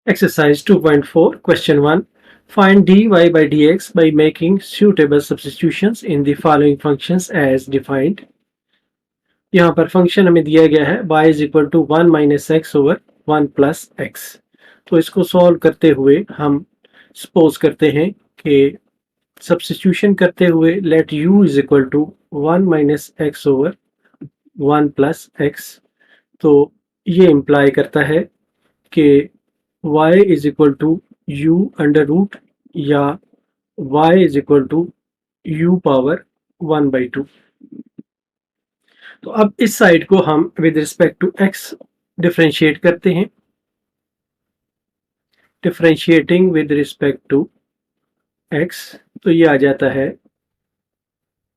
Exercise 2.4, question 1. Find dy by dx by making suitable substitutions in the following functions as defined. यहाँ पर function हमें दिया गया है y is equal to 1 minus x over 1 plus x. तो इसको solve करते हुए हम सपोज करते हैं कि सब्स्टिट्यूशन करते हुए let u is equal to 1 minus x over 1 plus x. तो ये इम्प्लाई करता है कि y is equal to u under root या y is equal to u power 1/2। तो अब इस साइड को हम with respect to x differentiate करते हैं। Differentiating with respect to x, तो ये आ जाता है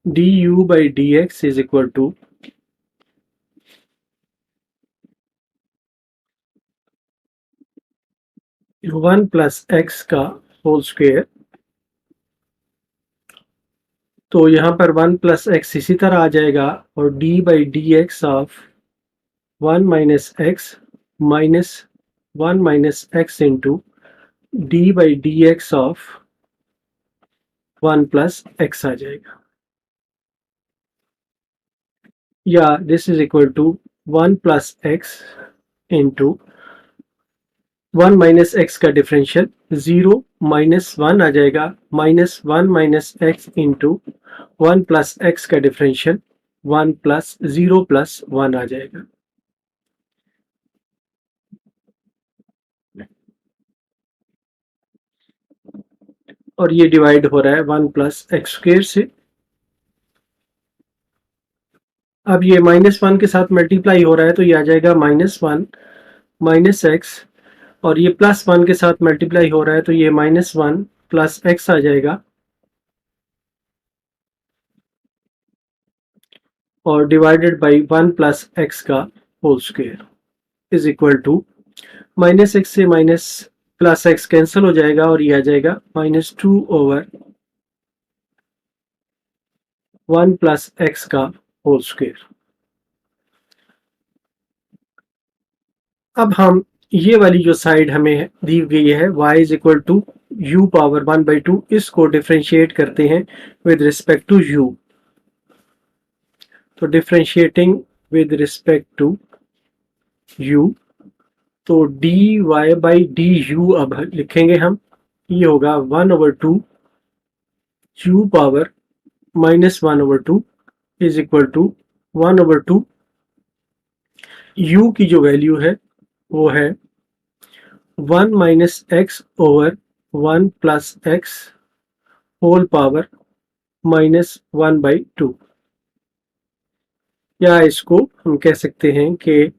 du by dx is equal to 1 plus x का होल स्क्वायर। तो यहाँ पर 1 प्लस एक्स इसी तरह आ जाएगा और d by d x of 1 minus x minus 1 minus x into d by d x of 1 plus x आ जाएगा, या this is equal to 1 plus x into 1 minus x का डिफरेंशियल 0 माइनस 1 आ जाएगा, minus 1 minus x into 1 plus x का differential 1 plus 0 plus 1 आ जाएगा। और ये डिवाइड हो रहा है 1 प्लस एक्स स्क्वायर से। अब ये माइनस 1 के साथ मल्टीप्लाई हो रहा है तो ये आ जाएगा माइनस 1 माइनस एक्स, और ये प्लस 1 के साथ मल्टीप्लाई हो रहा है तो ये माइनस 1 प्लस एक्स आ जाएगा, और डिवाइडेड बाई 1 प्लस एक्स का whole square is equal to minus x से माइनस प्लस एक्स कैंसिल हो जाएगा और ये आ जाएगा माइनस 2 ओवर 1 प्लस एक्स का होल स्क्वायर। अब हम ये वाली जो साइड हमें दी गई है y is equal to u power 1/2, इसको डिफरेंशिएट करते हैं विद रिस्पेक्ट टू u। तो differentiating with respect to u, तो dy बाई du अब लिखेंगे हम, ये होगा 1/2 u पावर माइनस 1/2 इज इक्वल टू 1/2 u की जो वैल्यू है वो है 1 minus x over 1 plus x whole power minus 1/2। या इसको हम कह सकते हैं कि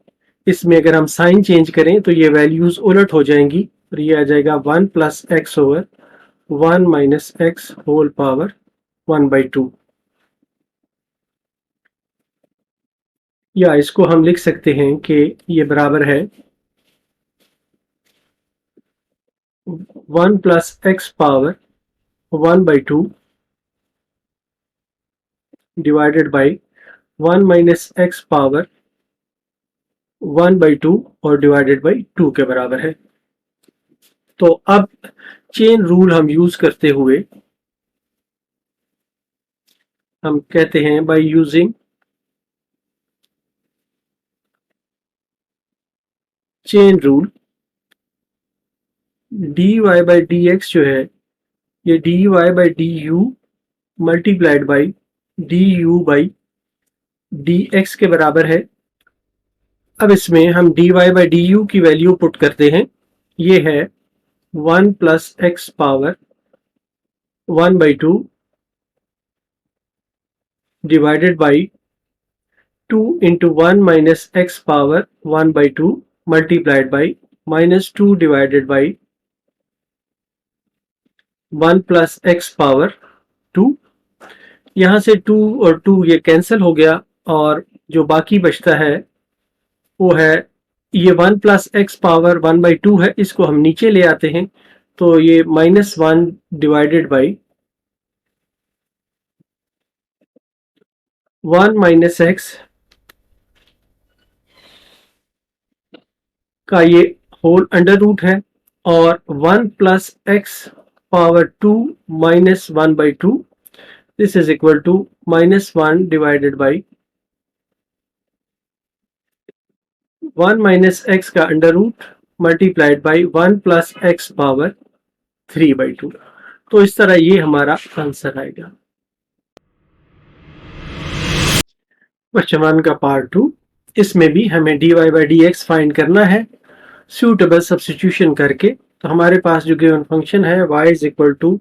इसमें अगर हम साइन चेंज करें तो ये वैल्यूज उलट हो जाएंगी और ये आ जाएगा 1 plus x over 1 minus x whole power 1/2। या इसको हम लिख सकते हैं कि ये बराबर है 1 plus x power 1/2 divided by 1 minus x power 1/2 और डिवाइडेड बाई 2 के बराबर है। तो अब चेन रूल हम यूज करते हुए हम कहते हैं by using chain rule dy by dx जो है ये dy by du multiplied by du by dx के बराबर है। अब इसमें हम dy बाई du की वैल्यू पुट करते हैं, ये है 1 plus x power 1/2 divided by 2 into 1 minus x power 1/2 multiplied by minus 2 divided by 1 plus x power 2। यहाँ से 2 और 2 ये कैंसिल हो गया और जो बाकी बचता है वो है ये 1 प्लस एक्स पावर 1/2 है, इसको हम नीचे ले आते हैं तो ये -1 डिवाइडेड बाई 1 माइनस एक्स का ये होल अंडर रूट है और 1 plus x power 2 minus 1/2, this is equal to -1 divided by 1 minus x का under root multiplied by 1 plus x power 3/2। तो इस तरह ये हमारा आंसर आएगा। क्वेश्चन 1 का पार्ट 2, इसमें भी हमें dy by d x find करना है सूटेबल सब्स्टिट्यूशन करके। तो हमारे पास जो गिवन फंक्शन है y is equal to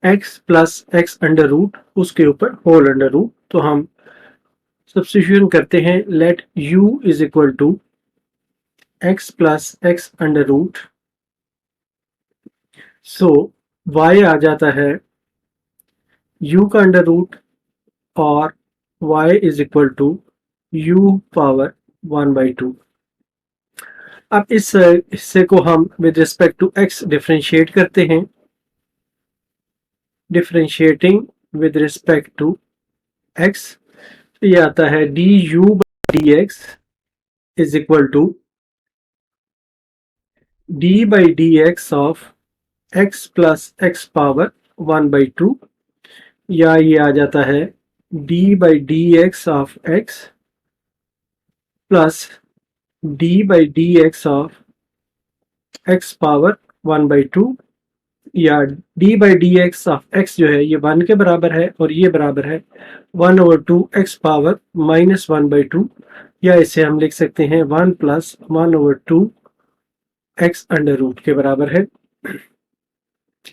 x plus x under root, उसके ऊपर होल अंडर रूट। तो हम सब्स्टिट्यूशन करते हैं, let u is equal to x plus x under root. So y आ जाता है u का अंडर रूट और y is equal to u power 1/2। अब इस हिस्से को हम with respect to x differentiate करते हैं। Differentiating with respect to x, ये आता है du by d x is equal to d by d x of x plus x power 1/2, या ये आ जाता है d by d x of x plus d by d x of x power 1/2, या d by d x of x जो है ये 1 के बराबर है और ये बराबर है 1/2 x पावर -1/2, या इसे हम लिख सकते हैं 1 प्लस 1/2 x अंडर रूट के बराबर है।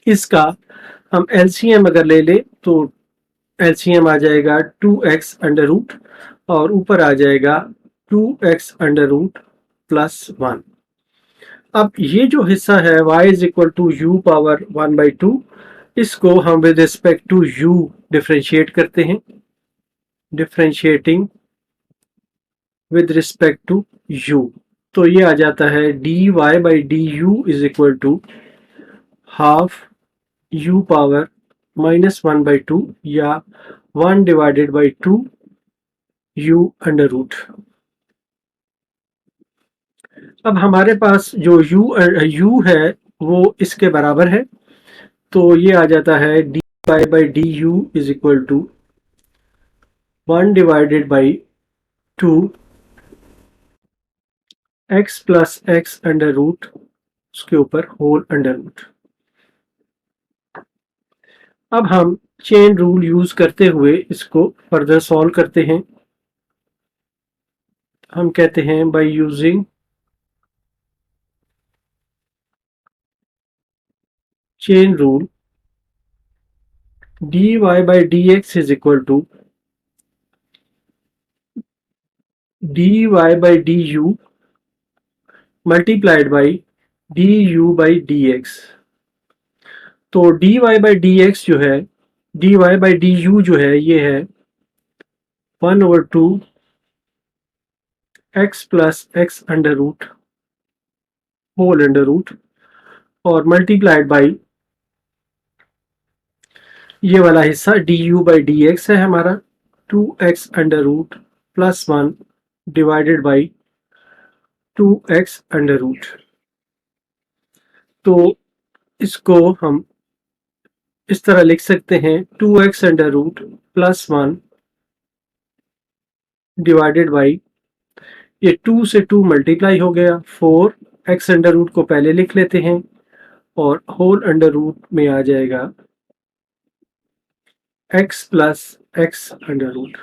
इसका हम एलसीएम अगर ले ले तो एलसीएम आ जाएगा 2x अंडर रूट और ऊपर आ जाएगा 2x अंडर रूट प्लस 1। अब ये जो हिस्सा है y is equal to u power 1/2, इसको हम with respect to u differentiate करते हैं। Differentiating with respect to u, तो ये आ जाता है dy by d u is equal to half u power -1/2 या 1 divided by 2 u under root. अब हमारे पास जो u है वो इसके बराबर है, तो ये आ जाता है dy by d u is equal to 1 divided by 2 x plus x under root, उसके ऊपर होल अंडर रूट। अब हम चेन रूल यूज करते हुए इसको फर्दर सॉल्व करते हैं। हम कहते हैं by using chain rule dy by d x is equal to dy by d u multiplied by d u by d x. तो dy बाई डी एक्स जो है, dy बाई डी यू जो है ये है 1/2 x plus x under root whole under root और multiplied by ये वाला हिस्सा du बाई डी एक्स है हमारा 2x under root plus 1 divided by 2x under root. तो इसको हम इस तरह लिख सकते हैं 2x under root plus 1 divided by, ये 2 से 2 मल्टीप्लाई हो गया, 4x अंडर रूट को पहले लिख लेते हैं और होल अंडर रूट में आ जाएगा x plus x under root.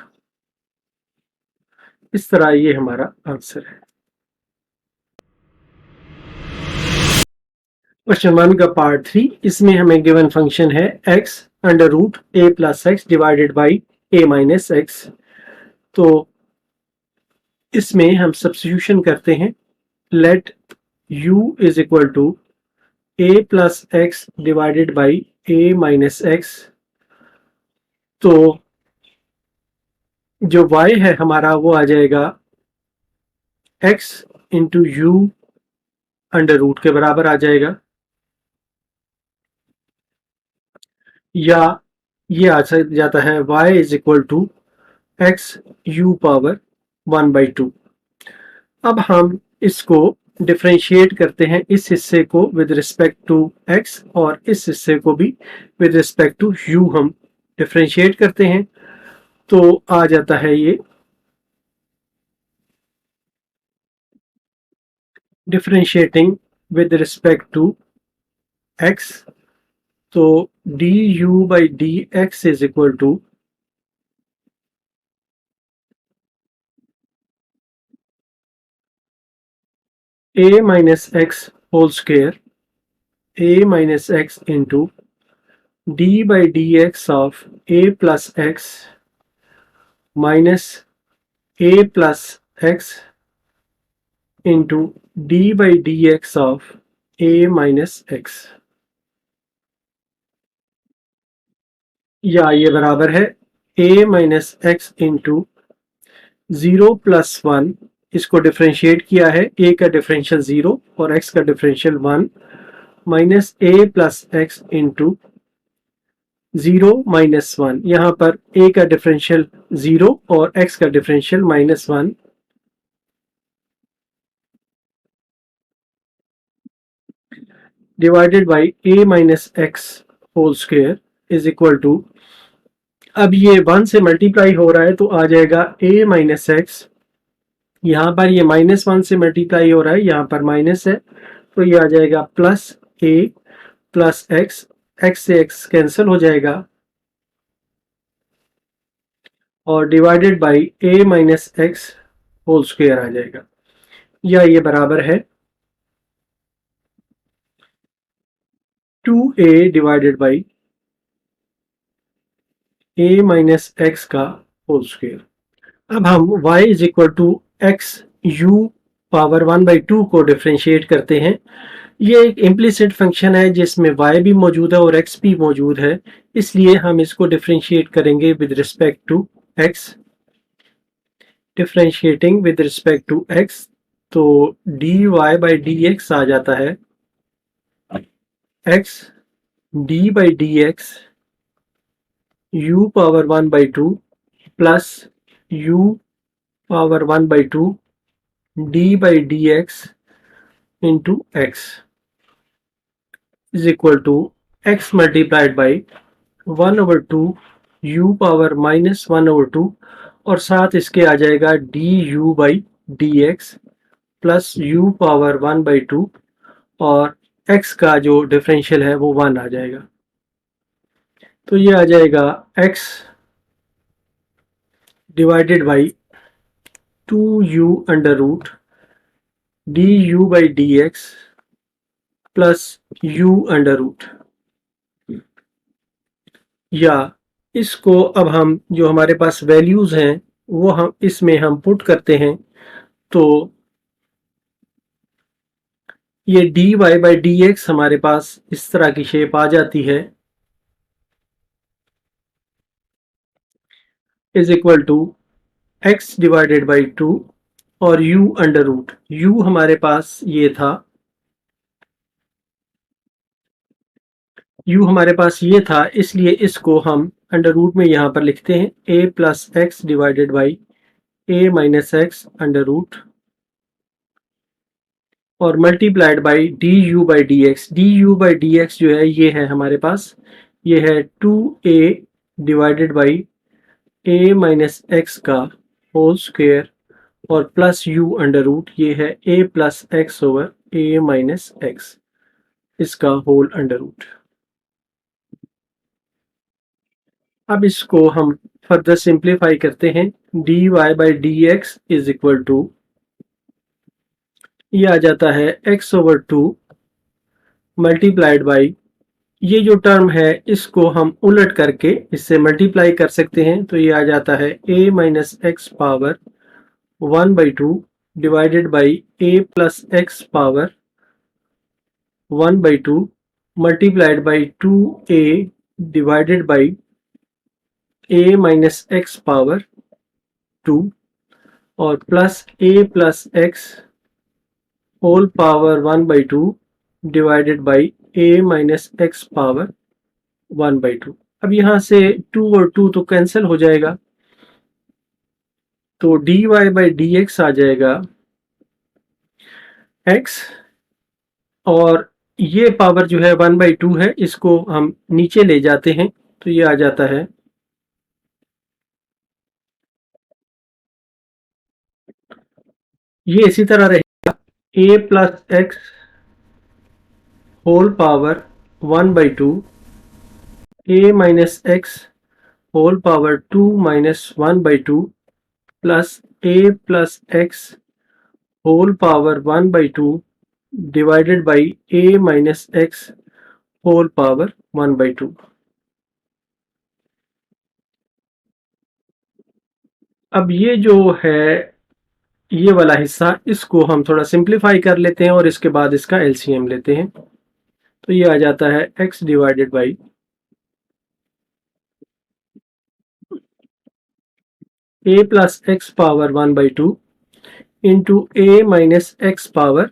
इस तरह ये हमारा आंसर है। क्वेश्चन 1 का पार्ट 3, इसमें हमें गिवन फंक्शन है x under root a plus x divided by a minus x. तो इसमें हम सब्स्टिट्यूशन करते हैं, let u is equal to a plus x divided by a minus x. तो जो y है हमारा वो आ जाएगा x into u under root के बराबर आ जाएगा, या ये आ जाता है y is equal to x u power 1/2। अब हम इसको डिफरेंशिएट करते हैं, इस हिस्से को विद रिस्पेक्ट टू एक्स और इस हिस्से को भी विद रिस्पेक्ट टू यू हम डिफरेंशिएट करते हैं, तो आ जाता है ये differentiating with respect to x, तो d u by d x is equal to a minus x whole square, a minus x into d by dx of a plus x minus a plus x into d by dx of a minus x, या ये बराबर है a minus x into 0 plus 1, इसको differentiate किया है, a का differential 0 और x का differential 1 minus a plus x into 0 minus 1, यहाँ पर a का डिफरेंशियल 0 और x का differential -1, divided by a minus x whole square is equal to, अब ये 1 से मल्टीप्लाई हो रहा है तो आ जाएगा a माइनस एक्स, यहाँ पर ये -1 से मल्टीप्लाई हो रहा है, यहाँ पर माइनस है तो ये आ जाएगा plus a plus x, x से एक्स कैंसिल हो जाएगा और divided by a minus x whole square आ जाएगा, या ये बराबर है 2a divided by a minus x का होल स्क्वायर। अब हम y is equal to x u power 1/2 को डिफ्रेंशिएट करते हैं। ये एक इम्प्लिसिट फंक्शन है जिसमें y भी मौजूद है और x भी मौजूद है, इसलिए हम इसको डिफ्रेंशिएट करेंगे with respect to x। Differentiating with respect to x, तो dy बाई dx आ जाता है x d by dx u power 1/2 plus u power 1/2 d by dx into x is equal to x multiplied by 1/2 u power -1/2 और साथ इसके आ जाएगा du by dx plus u power 1/2 और x का जो डिफरेंशियल है वो 1 आ जाएगा, तो ये आ जाएगा x divided by 2u under root du by dx plus u under root, या इसको अब हम जो हमारे पास वैल्यूज हैं वो हम इसमें हम पुट करते हैं, तो ये dy बाई dx हमारे पास इस तरह की शेप आ जाती है, is equal to x divided by 2 और u अंडर रूट, u हमारे पास ये था, u हमारे पास ये था इसलिए इसको हम अंडर रूट में यहाँ पर लिखते हैं a plus x divided by a minus x under root और multiplied by d u by d x. D u by d x जो है ये है हमारे पास, ये है 2a divided by a minus x का होल स्क्वायर और प्लस u अंडर रूट, ये है a plus x over a minus x इसका होल अंडर रूट। अब इसको हम फर्दर सिंप्लीफाई करते हैं, dy by d x is equal to, ये आ जाता है x ओवर 2 मल्टीप्लाइड बाई, ये जो टर्म है इसको हम उलट करके इससे मल्टीप्लाई कर सकते हैं, तो ये आ जाता है a minus x power 1/2 divided by a plus x power 1/2 multiplied by 2a divided by a minus x power 2 और plus a plus x whole power 1/2 divided by a minus x power 1/2। अब यहाँ से 2 और 2 तो cancel हो जाएगा, तो d y by d x आ जाएगा x, और ये पावर जो है 1/2 है, इसको हम नीचे ले जाते हैं तो ये आ जाता है ये इसी तरह रहेगा a plus x whole power 1/2 a minus x whole power 2 minus 1/2 plus a plus x whole power 1/2 divided by a minus x whole power 1/2। अब ये जो है ये वाला हिस्सा, इसको हम थोड़ा सिंप्लीफाई कर लेते हैं और इसके बाद इसका एलसीएम लेते हैं। तो ये आ जाता है x divided by a plus x power 1/2 into a minus x power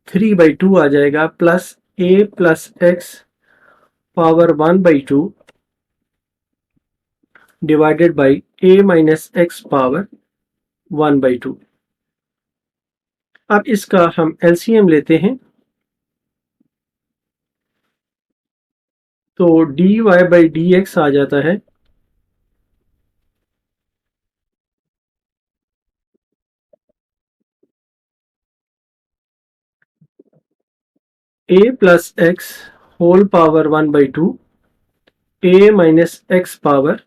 3/2 आ जाएगा, plus a plus x power 1/2 divided by a minus x power 1/2। अब इसका हम एलसीएम लेते हैं तो d y by d x आ जाता है a plus x whole power 1/2 a minus x power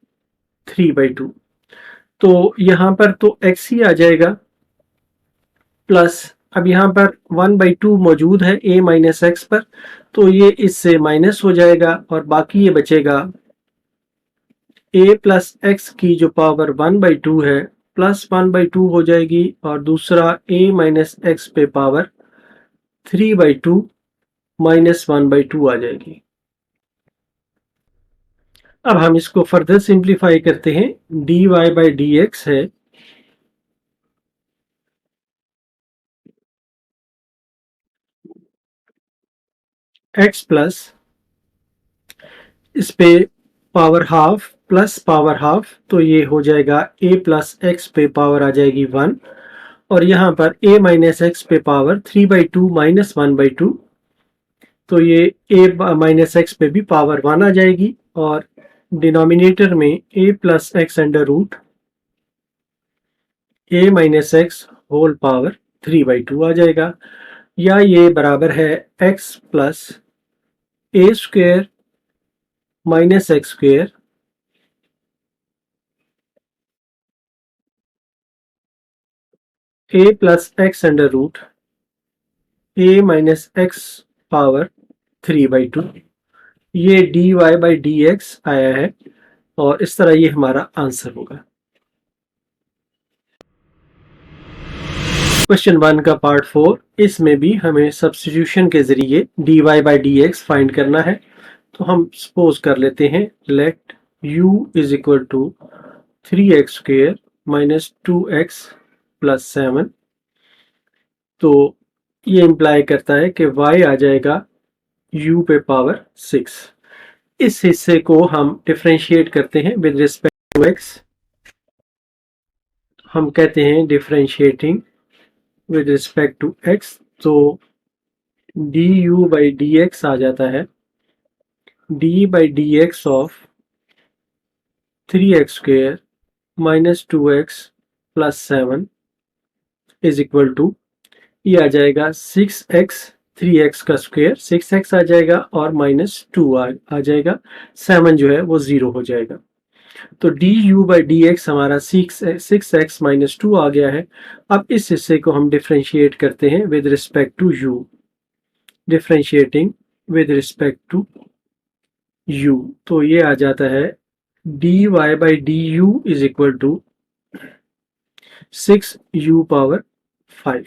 3/2। तो यहाँ पर तो x ही आ जाएगा, प्लस अब यहाँ पर 1/2 मौजूद है a माइनस एक्स पर, तो ये इससे माइनस हो जाएगा और बाकी ये बचेगा a प्लस एक्स की जो पावर 1/2 है प्लस 1/2 हो जाएगी, और दूसरा a माइनस एक्स पे पावर 3/2 माइनस 1/2 आ जाएगी। अब हम इसको फर्दर सिंप्लीफाई करते हैं। D y by d x है x प्लस इस पे power half plus power half, तो ये हो जाएगा a प्लस एक्स पे पावर आ जाएगी 1, और यहाँ पर a माइनस एक्स पे पावर 3/2 माइनस 1/2, तो ये a माइनस एक्स पे भी पावर 1 आ जाएगी, और डिनोमिनेटर में a plus x under root a minus x whole power 3/2 आ जाएगा, या ये बराबर है x plus a square minus x square a plus x under root a minus x power 3/2। ये d y by d x आया है, और इस तरह ये हमारा आंसर होगा। क्वेश्चन 1 का पार्ट 4, इसमें भी हमें सब्स्टिट्यूशन के जरिए d y by d x find करना है। तो हम सपोज कर लेते हैं let u is equal to 3x square minus 2x plus 7। तो ये इम्प्लाई करता है कि y आ जाएगा u पे पावर 6। इस हिस्से को हम डिफरेंशिएट करते हैं विद रिस्पेक्ट टू x। हम कहते हैं differentiating with respect to x, तो du बाई डी एक्स आ जाता है d by d x of 3x square minus 2x plus 7 is equal to, ये आ जाएगा 6x 3x का स्क्वेयर 6x आ जाएगा और माइनस 2 आ जाएगा, 7 जो है वो 0 हो जाएगा। तो d u by d x हमारा 6x माइनस 2 आ गया है। अब इस हिस्से को हम डिफ्रेंशिएट करते हैं with respect to u, differentiating with respect to u, तो ये आ जाता है d y by d u is equal to 6u power 5।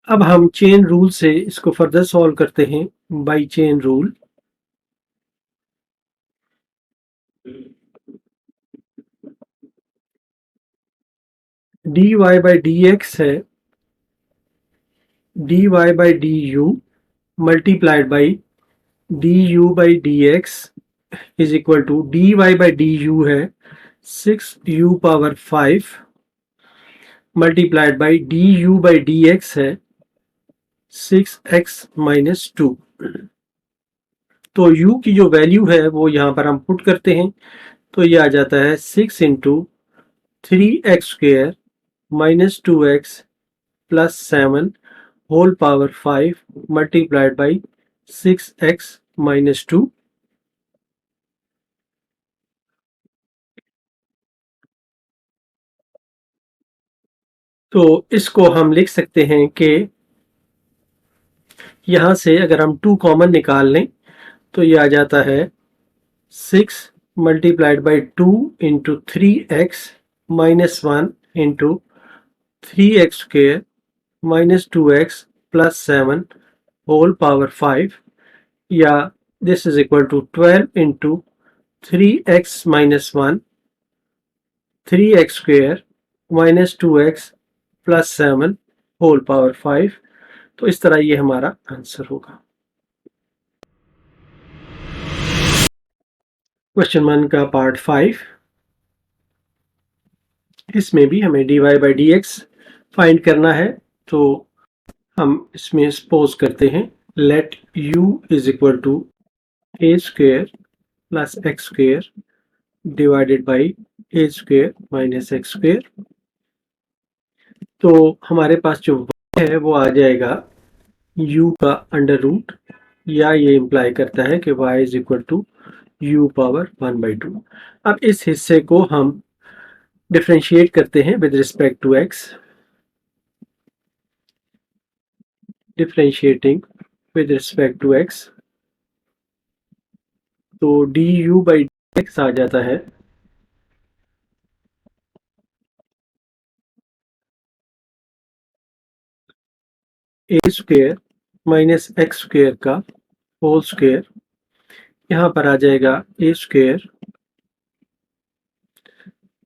अब हम चेन रूल से इसको फर्दर सॉल्व करते हैं by chain rule. D y by d x है d y by d u multiplied by d u by d x is equal to d y by d u है 6u power 5 multiplied by d u by d x है 6x minus 2। तो u की जो value है वो यहाँ पर हम पुट करते हैं, तो ये आ जाता है 6 into 3x square minus 2x plus 7 whole power 5 multiplied by 6x minus 2। तो इसको हम लिख सकते हैं कि यहाँ से अगर हम 2 कॉमन निकाल लें तो ये आ जाता है 6 multiplied by 2 into 3x minus 1 into 3x square minus 2x plus 7 whole power 5, या this is equal to 12 into 3x minus 1 3x square minus 2x plus 7 whole power 5। तो इस तरह ये हमारा आंसर होगा। क्वेश्चन 1 का पार्ट 5, इसमें भी हमें dy by d x find करना है। तो हम इसमें सपोज करते हैं let u is equal to a square plus x square divided by a square minus x square. तो हमारे पास जो y है वो आ जाएगा u का अंडर रूट, या ये इम्प्लाई करता है कि y is equal to u power 1/2। अब इस हिस्से को हम डिफरेंशिएट करते हैं with respect to x। Differentiating with respect to x, तो du बाई डी एक्स आ जाता है a square minus x square का होल स्क्वेयर। यहाँ पर आ जाएगा a square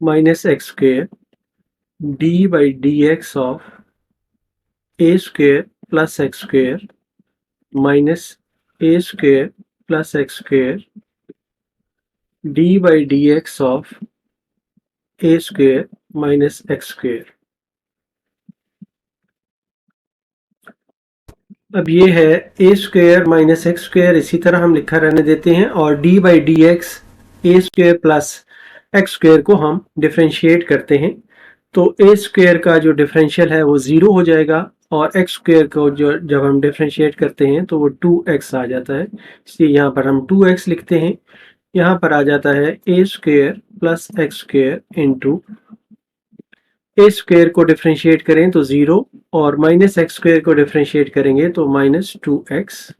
minus x square d by d x of a square plus x square minus a square plus x square d by d x of a square minus x square. अब ये है a square minus x square, इसी तरह हम लिखा रहने देते हैं, और d by d x A square plus x square को हम डिफरेंशिएट करते हैं। तो ए स्क्वेयर का जो डिफरेंशियल है वो 0 हो जाएगा, और एक्स स्क्वेयर को जो जब हम डिफरेंशिएट करते हैं तो वो 2x आ जाता है, इसलिए यहाँ पर हम 2x लिखते हैं। यहाँ पर आ जाता है a square plus x square into a square को डिफरेंशिएट करें तो 0, और माइनस एक्स स्क्वेयर को डिफरेंशिएट करेंगे तो माइनस 2x,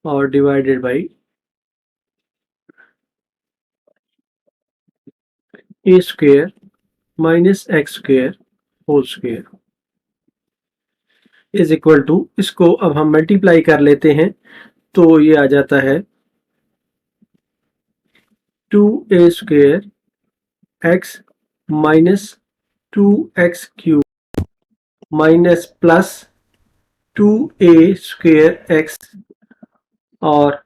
और divided by a square minus x square whole square is equal to, इसको अब हम मल्टीप्लाई कर लेते हैं तो ये आ जाता है 2a square x minus 2x cube minus plus 2a square x और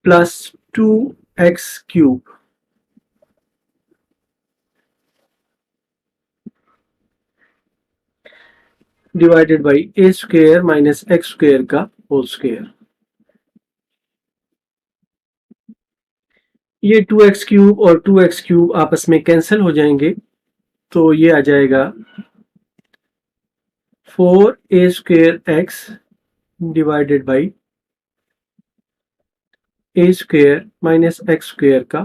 plus 2x cube divided by a square minus x square का होल स्क्वेयर। ये 2x क्यूब और 2x क्यूब आपस में कैंसिल हो जाएंगे, तो ये आ जाएगा 4a square x divided by a square minus x square का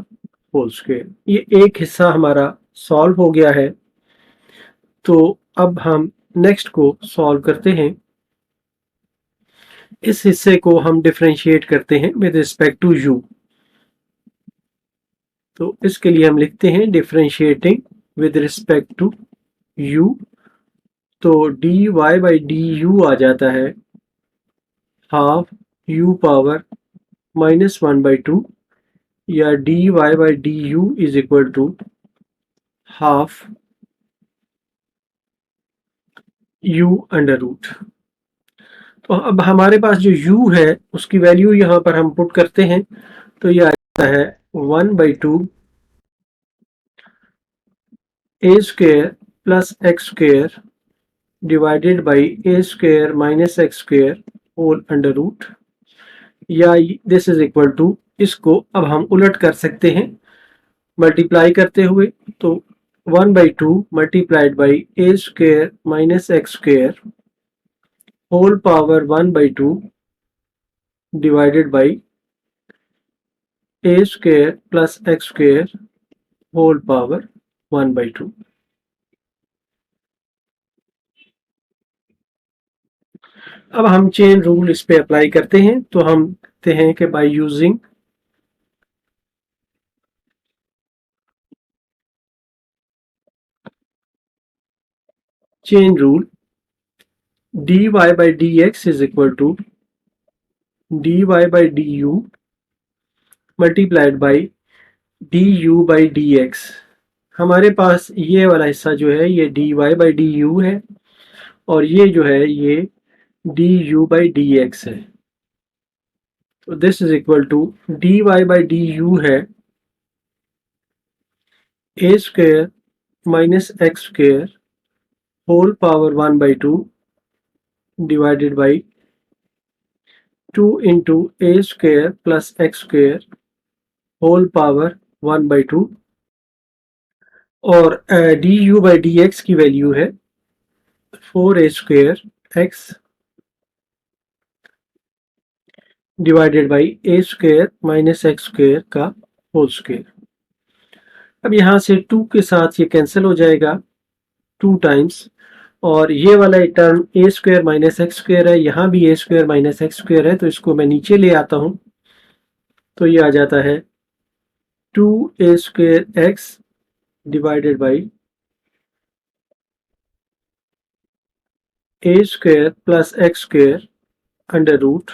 होल स्क्वेयर। ये एक हिस्सा हमारा सॉल्व हो गया है। तो अब हम नेक्स्ट को सॉल्व करते हैं। इस हिस्से को हम डिफरेंशिएट करते हैं विद रिस्पेक्ट टू u। तो इसके लिए हम लिखते हैं differentiating with respect to u। तो dy बाई डी यू आ जाता है हाफ u पावर माइनस 1/2, या dy by d u is equal to half u under root. तो अब हमारे पास जो u है उसकी वैल्यू यहाँ पर हम पुट करते हैं, तो ये आ जाता है 1/2 a square plus x square divided by a square minus x square whole under root, या दिस इज इक्वल टू, इसको अब हम उलट कर सकते हैं मल्टीप्लाई करते हुए। तो 1/2 multiplied by a square minus x square whole power 1/2 divided by a square plus x square whole power 1/2। अब हम चेन रूल इस पे अप्लाई करते हैं, तो हम कहते हैं कि by using chain rule dy by dx is equal to dy by du multiplied by du by dx। हमारे पास ये वाला हिस्सा जो है ये dy by du है, और ये जो है ये du by dx है। तो this is equal to dy by du है a square minus x square whole power 1/2 divided by 2 into a square plus x square whole power 1/2, और d u by d x की value है 4a square x divided by a square minus x square का whole square. अब यहाँ से 2 के साथ ये कैंसिल हो जाएगा 2 टाइम्स, और ये वाला टर्म ए स्क्वेयर माइनस एक्स स्क्वेयर है, यहाँ भी ए स्क्वेयर माइनस एक्स स्क्वेयर है, तो इसको मैं नीचे ले आता हूँ, तो ये आ जाता है 2a square x divided by a square plus x square under root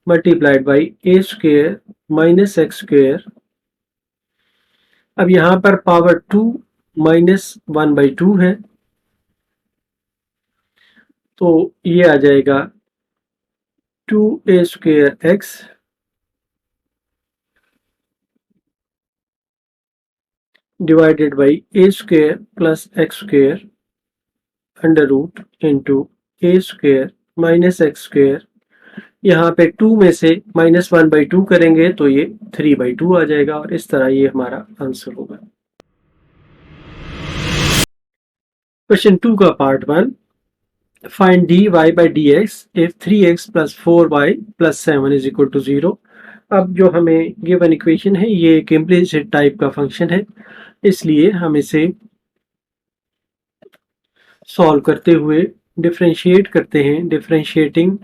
multiplied by a square minus x square. अब यहाँ पर पावर 2 माइनस 1/2 है, तो ये आ जाएगा 2a square x divided by a square plus x square under root into a square minus x square. यहाँ पे 2 में से माइनस 1/2 करेंगे तो ये 3/2 आ जाएगा, और इस तरह ये हमारा आंसर होगा। क्वेश्चन 2 का part 1, find dy by dx if 3x plus 4y plus 7 is equal to 0। अब जो हमें गिवन इक्वेशन है ये एक इम्प्लिसिट टाइप का फंक्शन है, इसलिए हम इसे सॉल्व करते हुए डिफरेंशिएट करते हैं, differentiating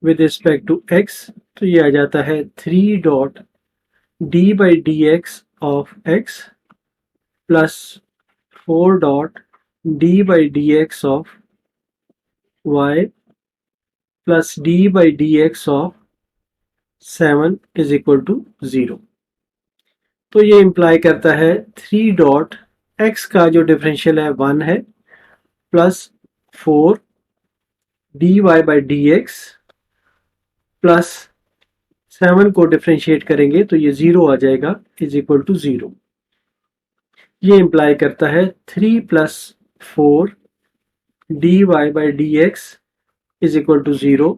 with respect to x, तो ये आ जाता है 3 dot d by d x of x plus 4 dot d by d x of y plus d by d x of 7 is equal to 0। तो ये इम्प्लाई करता है 3 डॉट x का जो डिफरेंशियल है 1 है, plus 4 d y by d x plus 7 को differentiate करेंगे तो ये 0 आ जाएगा, इज इक्वल टू 0। ये इम्प्लाई करता है 3 plus 4 d y by d x is equal to 0,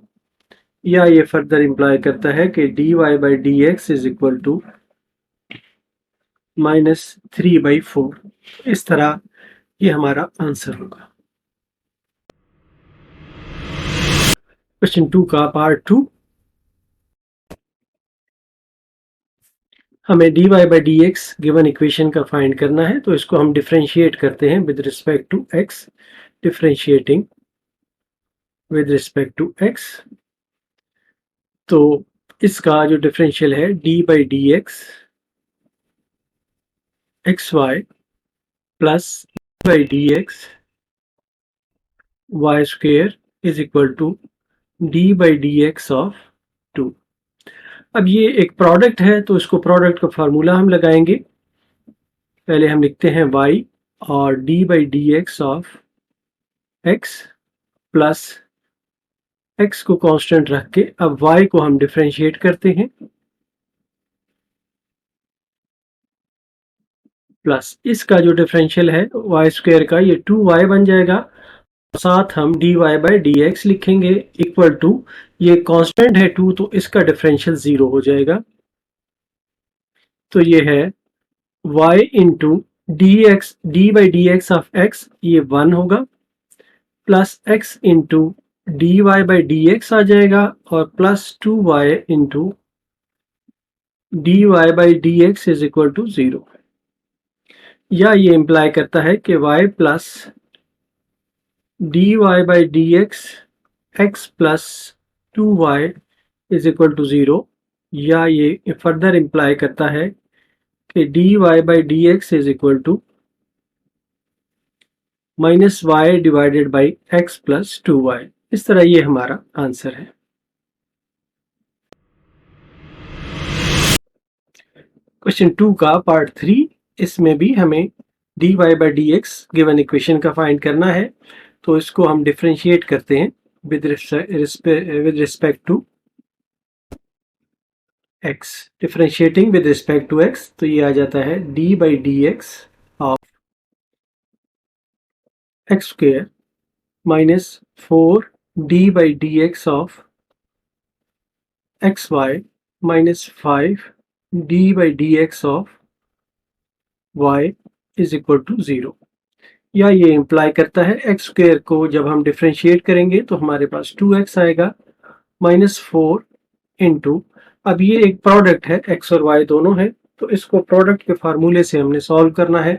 या ये फर्दर इम्प्लाई करता है कि d y by d x is equal to -3/4। इस तरह ये हमारा आंसर होगा। क्वेश्चन 2 का पार्ट 2, हमें dy by d x given equation का फाइंड करना है, तो इसको हम डिफरेंशिएट करते हैं with respect to x, differentiating with respect to x। तो इसका जो डिफरेंशियल है d by d x x y plus by d x y square is equal to d by d x of 2। अब ये एक product है, तो इसको प्रोडक्ट का फार्मूला हम लगाएंगे। पहले हम लिखते हैं y और d by d x of x plus x को कांस्टेंट रख के अब y को हम डिफरेंशिएट करते हैं, प्लस इसका जो डिफरेंशियल है वाई स्क्वायर का ये 2y बन जाएगा, साथ हम dy बाई डी एक्स लिखेंगे इक्वल टू, ये कांस्टेंट है 2 तो इसका डिफरेंशियल 0 हो जाएगा। तो ये है y into d by d x of x, ये 1 होगा, plus x into d y by d x आ जाएगा और plus 2y into d y by d x is equal to 0। या ये इम्प्लाई करता है कि y plus d y by d x plus 2y is equal to 0, या ये फर्दर इम्प्लाई करता है कि d y by d x is equal to minus y divided by x plus 2y। इस तरह ये हमारा आंसर है। क्वेश्चन 2 का पार्ट 3, इसमें भी हमें dy by d x given equation का फाइंड करना है, तो इसको हम डिफरेंशिएट करते हैं with respect to x। Differentiating with respect to x, तो ये आ जाता है d by d x of x square minus 4d by d x of x y minus 5d by d x of y is equal to 0। या ये imply करता है x square को जब हम डिफरेंशिएट करेंगे तो हमारे पास 2x आएगा माइनस 4 इंटू, अब ये एक प्रोडक्ट है, x और y दोनों है, तो इसको प्रोडक्ट के फार्मूले से हमने सॉल्व करना है।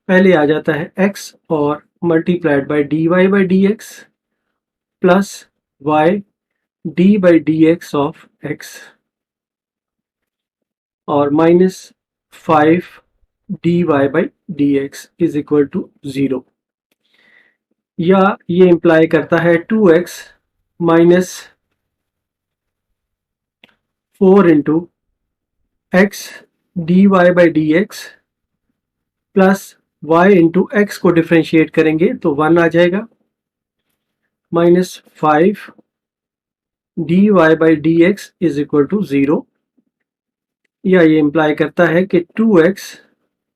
पहले आ जाता है x और multiplied by d y by d x plus y d by d x of x और minus 5 dy by d x is equal to 0। या ये इम्प्लाई करता है 2x minus 4 into x d y by d x plus y into x को differentiate करेंगे तो 1 आ जाएगा, minus 5 d y by d x is equal to 0। या ये इम्प्लाई करता है कि 2x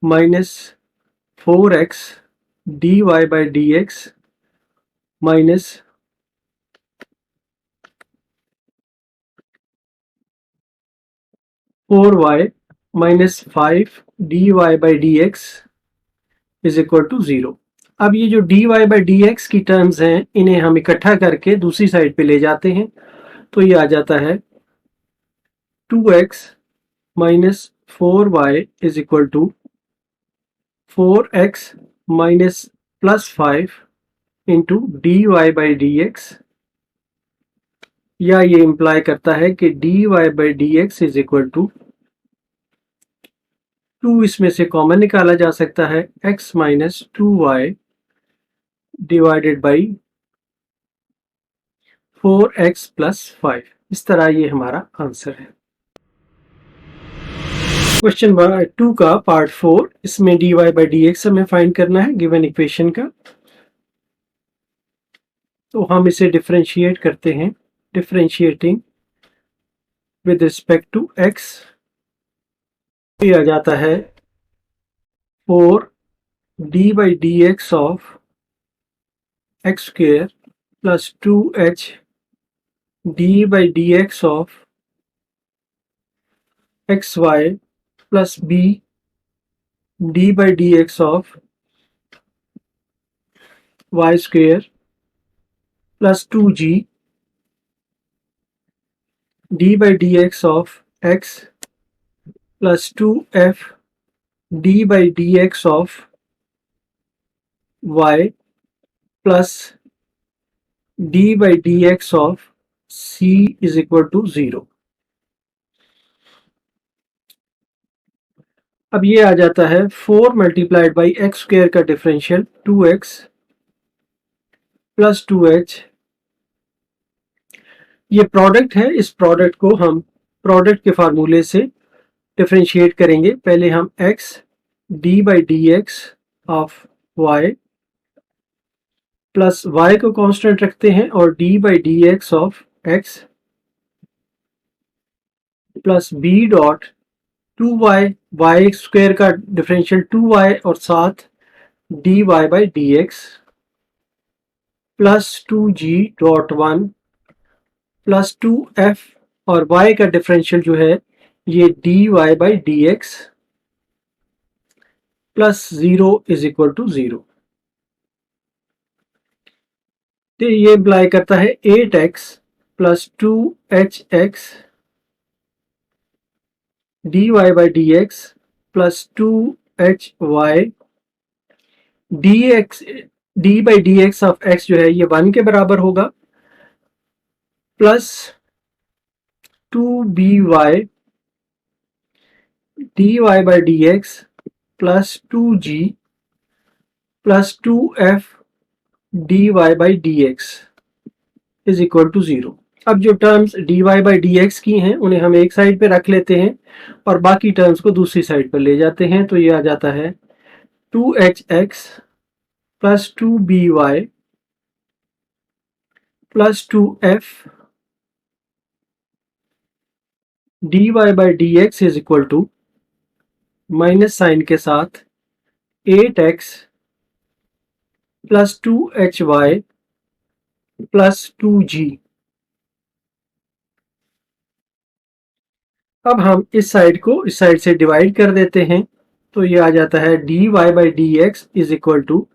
minus 4x d y by d x minus 4y minus 5 d y by d x is equal to 0। अब ये जो d y by d x की terms हैं, इन्हें हम इकट्ठा करके दूसरी साइड पे ले जाते हैं, तो ये आ जाता है 2x minus 4y is equal to 4x minus plus 5 into d y by d x. या ये इम्प्लाई करता है कि d y by d x is equal to 2, इसमें से कॉमन निकाला जा सकता है, x minus 2y divided by 4x plus 5। इस तरह ये हमारा आंसर है। क्वेश्चन 2 का पार्ट 4, इसमें dy बाई डी एक्स हमें फाइंड करना है गिवन इक्वेशन का, तो हम इसे डिफरेंशिएट करते हैं, differentiating with respect to x, ये आ जाता है 4d by d x of x square plus 2h d by d x of x y plus b d by d x of y square plus 2g d by d x of x plus 2f d by d x of y plus d by d x of c is equal to 0। अब ये आ जाता है 4 multiplied by x square का differential 2x plus 2h। ये product है, इस product को हम प्रोडक्ट के फार्मूले से डिफरेंशिएट करेंगे। पहले हम x d by d x of y plus y को कांस्टेंट रखते हैं और d by d x of x plus b dot 2y, y square का डिफरेंशियल 2y और साथ dy by d x plus 2g.1 plus 2f और y का differential जो है ये dy by d x plus 0 is equal to 0। तो ये इम्प्लाई करता है 8x plus 2hx dy by d x plus 2hy dx d by d x of x जो है ये 1 के बराबर होगा plus 2by dy by d x plus 2g plus 2f dy by d x is equal to 0। अब जो terms dy by d x की हैं उन्हें हम एक साइड पे रख लेते हैं और बाकी टर्म्स को दूसरी साइड पर ले जाते हैं। तो ये आ जाता है 2hx plus 2by plus 2f dy by d x is equal to minus sign के साथ 8x plus 2hy plus 2g। अब हम इस साइड को इस साइड से डिवाइड कर देते हैं तो ये आ जाता है dy by d x is equal to,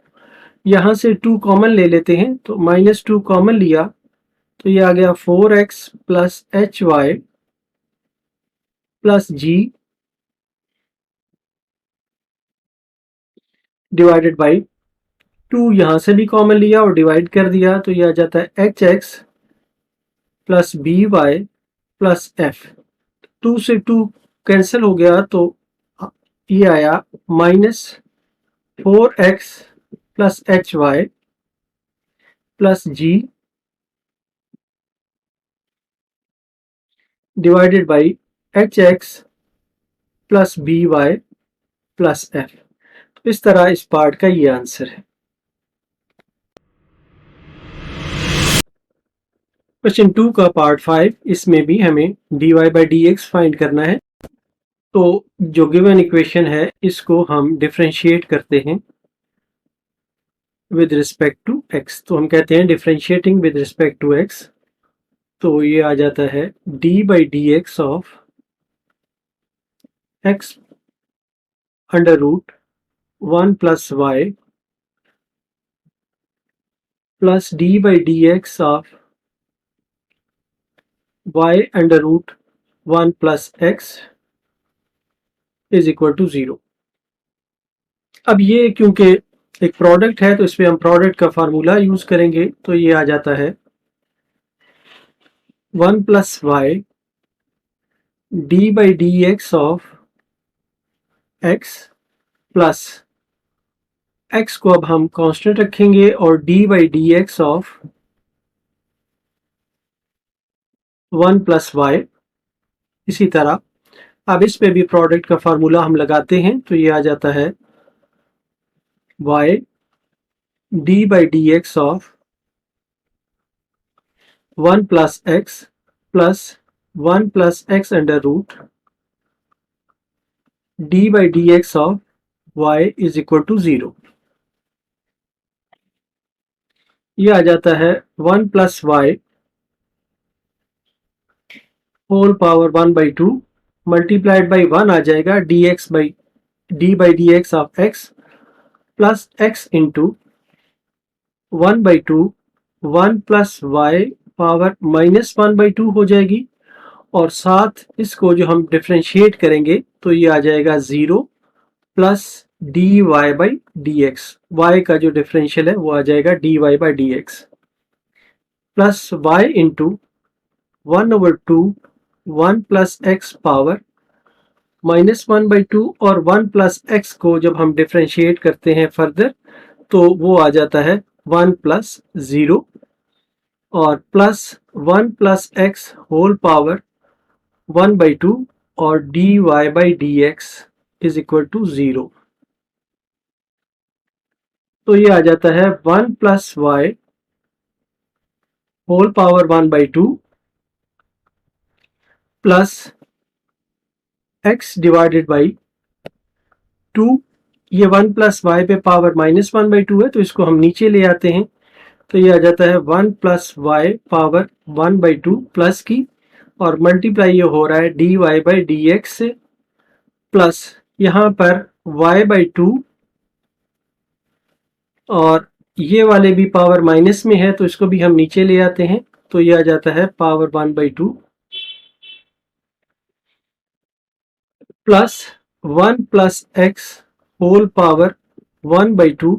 यहाँ से 2 कॉमन ले लेते हैं तो -2 कॉमन लिया तो ये आ गया 4x plus hy plus g divided by 2, यहाँ से भी कॉमन लिया और डिवाइड कर दिया तो ये आ जाता है hx plus by plus f। 2 से 2 कैंसिल हो गया तो ये आया -4x plus hy plus g divided by hx plus by plus f। तो इस तरह इस पार्ट का ये आंसर है। क्वेश्चन 2 का पार्ट 5, इसमें भी हमें dy by d x find करना है। तो जो गिवन इक्वेशन है इसको हम डिफरेंशिएट करते हैं विद रिस्पेक्ट टू x। तो हम कहते हैं differentiating with respect to x। तो ये आ जाता है d by d x of x under root 1 plus y plus d by d x of y under root 1 plus x is equal to 0। अब ये क्योंकि एक प्रोडक्ट है तो इसमें हम प्रोडक्ट का फार्मूला यूज करेंगे। तो ये आ जाता है 1 plus y d by d x of x plus x को अब हम कांस्टेंट रखेंगे और d by d x of 1 plus y। इसी तरह अब इस पे भी प्रोडक्ट का फार्मूला हम लगाते हैं तो ये आ जाता है y d by d x of 1 plus x plus 1 plus x under root d by d x of y is equal to 0। ये आ जाता है 1 plus y whole power 1 by 2 multiplied by 1 आ जाएगा dx by d x of x plus x into 1 by 2 1 plus y power -1 by 2 हो जाएगी और साथ इसको जो हम डिफरेंशिएट करेंगे तो ये आ जाएगा 0 plus dy by d x. y का जो डिफरेंशियल है वो आ जाएगा dy by d x plus y into 1/2 1 plus x power -1 by 2 और 1 प्लस x को जब हम डिफरेंशिएट करते हैं फर्दर तो वो आ जाता है 1 प्लस 0 और plus 1 plus x whole power 1 by 2 और dy by d x is equal to 0। तो ये आ जाता है 1 plus y whole power 1 by 2 plus x divided by 2, ये 1 प्लस वाई पे पावर -1/2 है, तो इसको हम नीचे ले आते हैं, तो ये आ जाता है 1 प्लस वाई पावर 1/2 प्लस की, और मल्टीप्लाई ये हो रहा है dy बाई dx से, प्लस यहाँ पर y/2, और ये वाले भी पावर माइनस में है, तो इसको भी हम नीचे ले आते हैं, तो ये आ जाता है power 1/2 plus 1 plus x whole power 1/2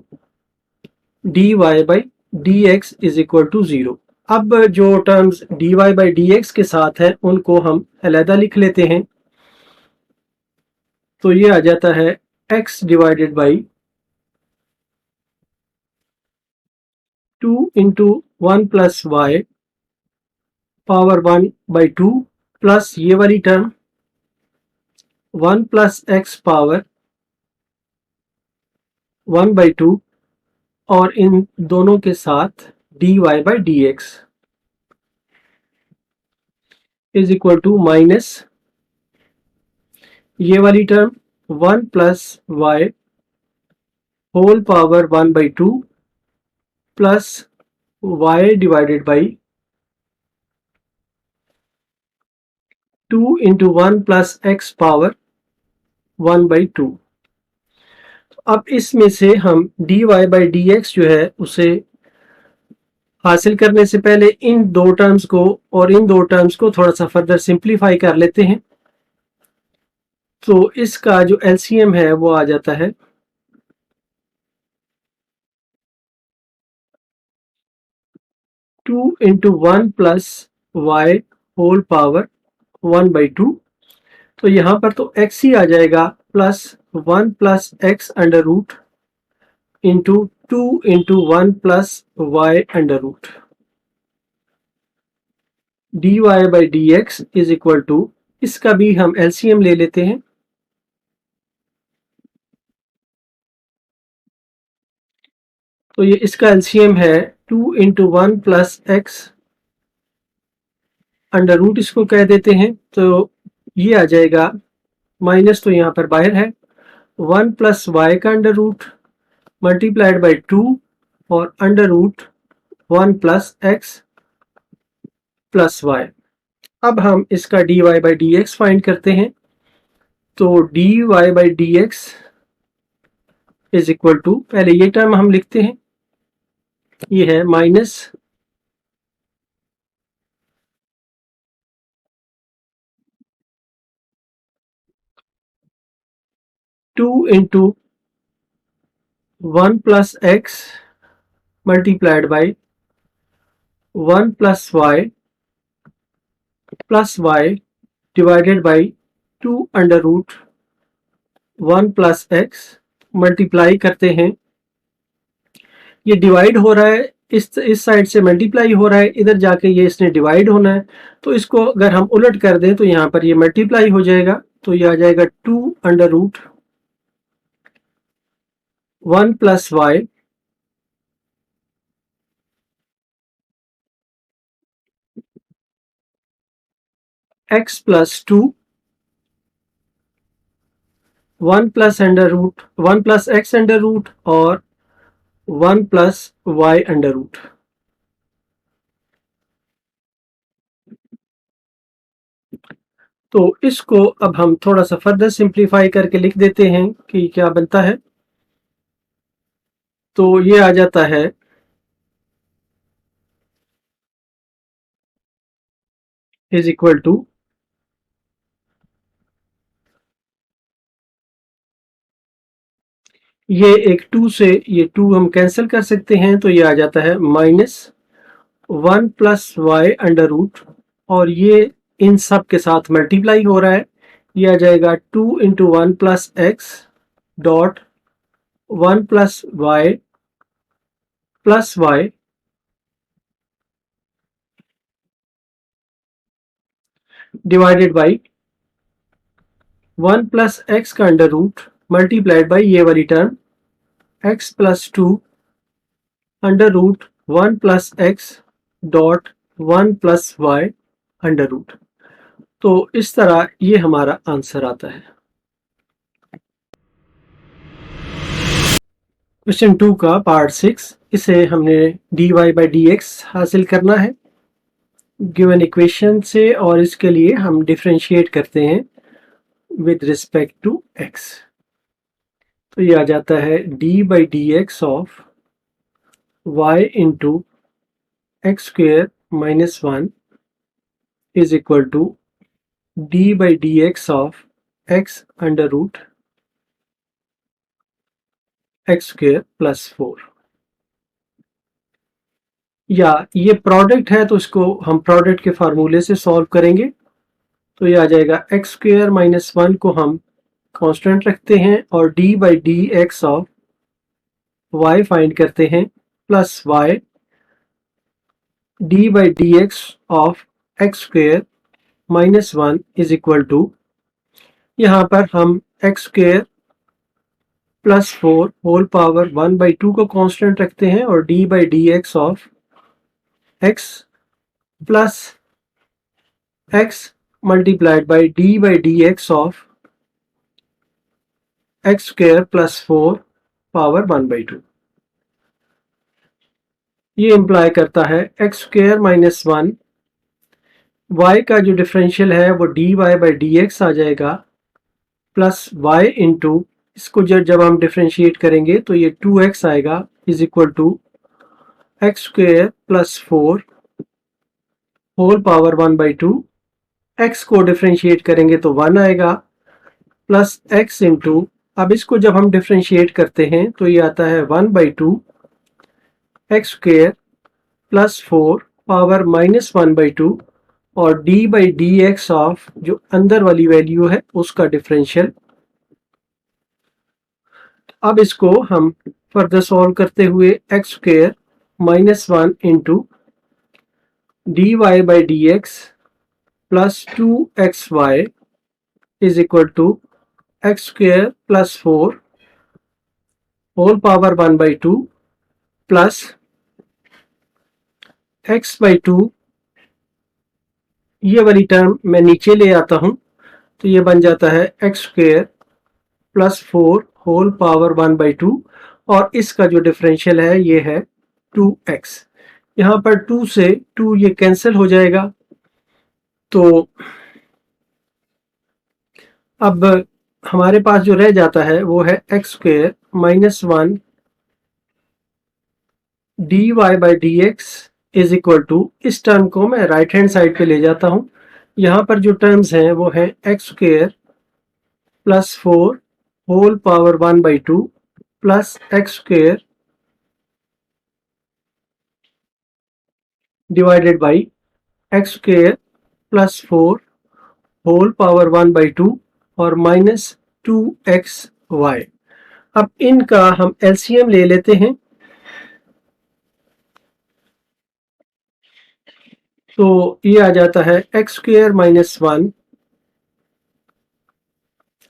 dy by dx is equal to 0। अब जो टर्म्स dy बाई dx के साथ है उनको हम अलहदा लिख लेते हैं, तो ये आ जाता है x divided by 2 into 1 plus y power 1/2 plus ये वाली टर्म 1 प्लस एक्स पावर 1/2, और इन दोनों के साथ dy by dx is equal to minus ये वाली term 1 plus y whole power 1/2 plus y divided by 2 into 1 plus x power 1/2। अब इसमें से हम dy बाई dx जो है उसे हासिल करने से पहले इन दो टर्म्स को और इन दो टर्म्स को थोड़ा सा फर्दर सिंप्लीफाई कर लेते हैं, तो इसका जो एलसीएम है वो आ जाता है 2 into 1 plus y whole power 1/2, तो यहाँ पर तो x ही आ जाएगा, plus 1 plus x under root into 2 into 1 plus y under root dy by dx is equal to, इसका भी हम एलसीएम ले लेते हैं, तो ये इसका एलसीएम है 2 into 1 plus x under root, इसको कह देते हैं, तो ये आ जाएगा, माइनस तो यहाँ पर बाहर है, 1 प्लस वाई का अंडर रूट मल्टीप्लाइड बाई 2 और under root 1 plus x plus y. अब हम इसका dy बाई dx फाइंड करते हैं, तो dy by dx is equal to, पहले ये टर्म हम लिखते हैं, ये है minus 2 into 1 plus x multiplied by 1 plus y divided by 2 under root 1 plus x, multiply करते हैं, ये डिवाइड हो रहा है, इस साइड से मल्टीप्लाई हो रहा है, इधर जाके ये इसने डिवाइड होना है, तो इसको अगर हम उलट कर दें तो यहाँ पर ये मल्टीप्लाई हो जाएगा, तो ये आ जाएगा 2 under root 1 plus y x plus 2 1 plus x under root और 1 प्लस वाई अंडर रूट। तो इसको अब हम थोड़ा सा फर्दर सिंप्लीफाई करके लिख देते हैं कि क्या बनता है, तो ये आ जाता है इज इक्वल टू, ये एक 2 से ये 2 हम कैंसिल कर सकते हैं, तो ये आ जाता है minus 1 plus y under root, और ये इन सब के साथ मल्टीप्लाई हो रहा है, ये आ जाएगा 2 into 1 plus x dot 1 plus y divided by 1 plus x का अंडर रूट मल्टीप्लाइड बाई ये वाली term x plus 2 under root 1 plus x dot 1 plus y under root. तो इस तरह ये हमारा आंसर आता है। क्वेश्चन 2 का पार्ट 6, इसे हमने dy बाई डी एक्स हासिल करना है गिवन इक्वेशन से, और इसके लिए हम डिफ्रेंशिएट करते हैं विद रिस्पेक्ट टू x। तो ये आ जाता है d by d x of y into x square minus 1 is equal to d by d x of x under root x square plus 4। या ये प्रोडक्ट है तो इसको हम प्रोडक्ट के फार्मूले से सॉल्व करेंगे। तो ये आ जाएगा एक्स स्क्वेयर माइनस 1 को हम कांस्टेंट रखते हैं और d by d x of y find करते हैं plus y d by d x of x square minus 1 is equal to, यहाँ पर हम x square plus 4 whole power 1 by 2 को कांस्टेंट रखते हैं और d by d x of x plus x multiplied by d by d x of x square plus 4 power 1 by 2। ये imply करता है एक्स स्क्वेयर माइनस 1, वाई का जो differential है वो d y by d x आ जाएगा plus Y into, इसको जब हम डिफरेंशिएट करेंगे तो ये 2x आएगा is equal to x square plus 4 whole power 1 by 2। X को डिफरेंशिएट करेंगे तो 1 आएगा प्लस एक्स इंटू, अब इसको जब हम डिफरेंशिएट करते हैं तो ये आता है 1 by 2 x square plus 4 power minus 1 by 2 और d by d x of जो अंदर वाली वैल्यू है उसका डिफरेंशियल। अब इसको हम फर्दर सॉल्व करते हुए x square minus 1 into d y by d x plus 2xy is equal to x square plus 4 whole power 1 by 2 plus x by 2, ये वाली टर्म मैं नीचे ले आता हूं तो ये बन जाता है x square plus 4 whole power 1 by 2 और इसका जो डिफरेंशियल है ये है 2x। यहाँ पर 2 से 2 ये कैंसिल हो जाएगा, तो अब हमारे पास जो रह जाता है वो है x square minus 1 d y by d x is equal to, इस टर्म को मैं राइट हैंड साइड पे ले जाता हूं। यहाँ पर जो टर्म्स हैं वो है x square plus 4 whole power 1 by 2 plus x square divided by x square plus 4 whole power 1 by 2 और माइनस 2xy। अब इनका हम एलसीएम ले लेते हैं, तो ये आ जाता है x square minus 1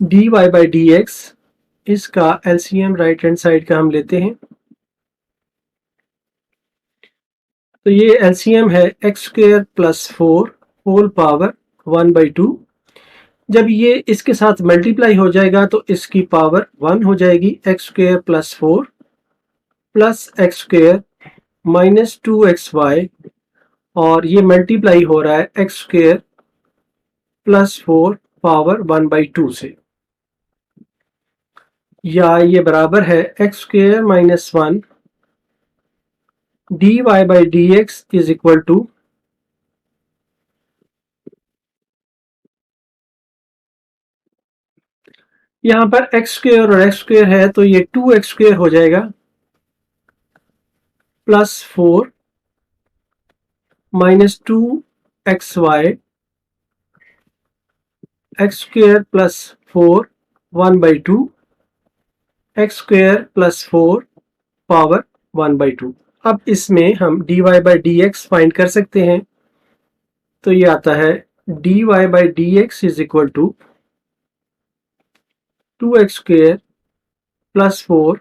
d y by d x, इसका एलसीएम राइट हैंड साइड का हम लेते हैं। तो ये एलसीएम है x square plus 4 whole power 1 by 2। जब ये इसके साथ मल्टीप्लाई हो जाएगा तो इसकी पावर 1 हो जाएगी, x square plus 4 plus x square minus 2xy और ये मल्टीप्लाई हो रहा है x square plus 4 power 1 by 2 से, या ये बराबर है x square minus 1 d y by d x is equal to, यहां पर एक्स स्क्वेयर और एक्स स्क्वेयर है तो ये 2x स्क्वेयर हो जाएगा plus 4 minus 2xy x square plus 4 1 by 2 x square plus 4 power 1 by 2। अब इसमें हम dy by d x find कर सकते हैं, तो ये आता है dy by d x is equal to 2x square plus 4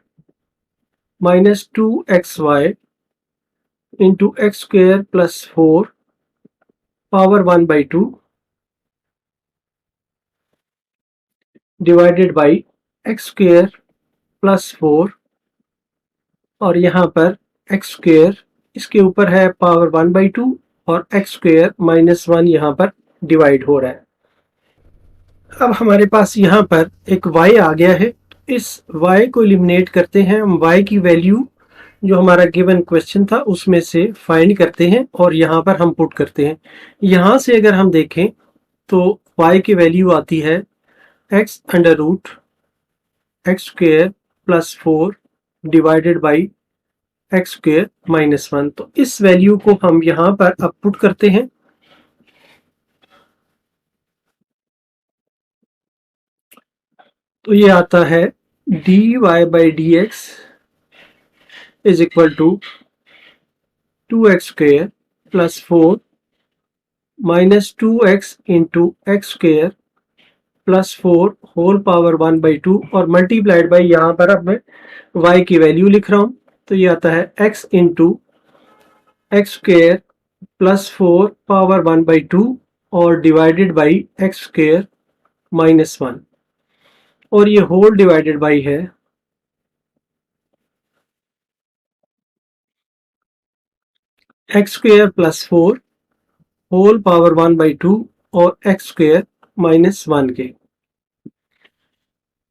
minus 2xy into x square plus 4 power 1 by 2 divided by x square plus 4 और यहाँ पर एक्स स्क्वेयर इसके ऊपर है पावर 1/2 और एक्स स्क्वेयर माइनस 1 यहाँ पर डिवाइड हो रहा है। अब हमारे पास यहाँ पर एक y आ गया है। इस y को एलिमिनेट करते हैं हम। y की वैल्यू जो हमारा गिवन क्वेश्चन था उसमें से फाइंड करते हैं और यहाँ पर हम पुट करते हैं। यहाँ से अगर हम देखें तो y की वैल्यू आती है x under root x square plus 4 divided by x square minus 1। तो इस वैल्यू को हम यहाँ पर अब पुट करते हैं। तो ये आता है dy by d x is equal to 2x square plus 4 minus 2x into x square plus 4 whole power 1/2 और मल्टीप्लाइड बाई यहाँ पर अब मैं y की वैल्यू लिख रहा हूँ। तो ये आता है x into x square plus 4 power 1/2 और divided by x square minus 1 और ये होल डिवाइडेड बाई है x square plus 4 whole power 1/2 और एक्स स्क्वेयर माइनस 1 के।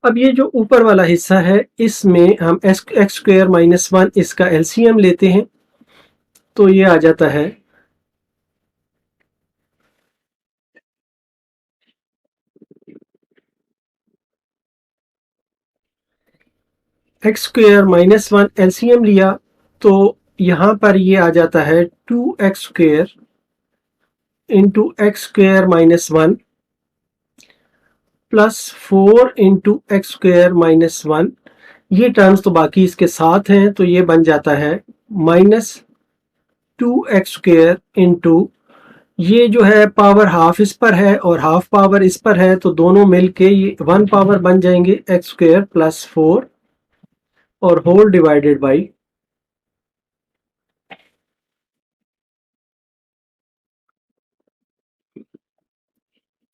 अब ये जो ऊपर वाला हिस्सा है इसमें हम एक्स स्क्वेयर माइनस 1 इसका एलसीएम लेते हैं। तो ये आ जाता है एक्स स्क्वेयर माइनस 1 एलसीएम लिया तो यहाँ पर ये आ जाता है 2x square into x square minus 1 plus 4 into x square minus 1। ये टर्म्स तो बाकी इसके साथ हैं तो ये बन जाता है माइनस 2x स्क्वेयर इंटू ये जो है पावर हाफ इस पर है और हाफ पावर इस पर है तो दोनों मिलके ये 1 पावर बन जाएंगे एक्स स्क्वेयर प्लस 4 और whole divided by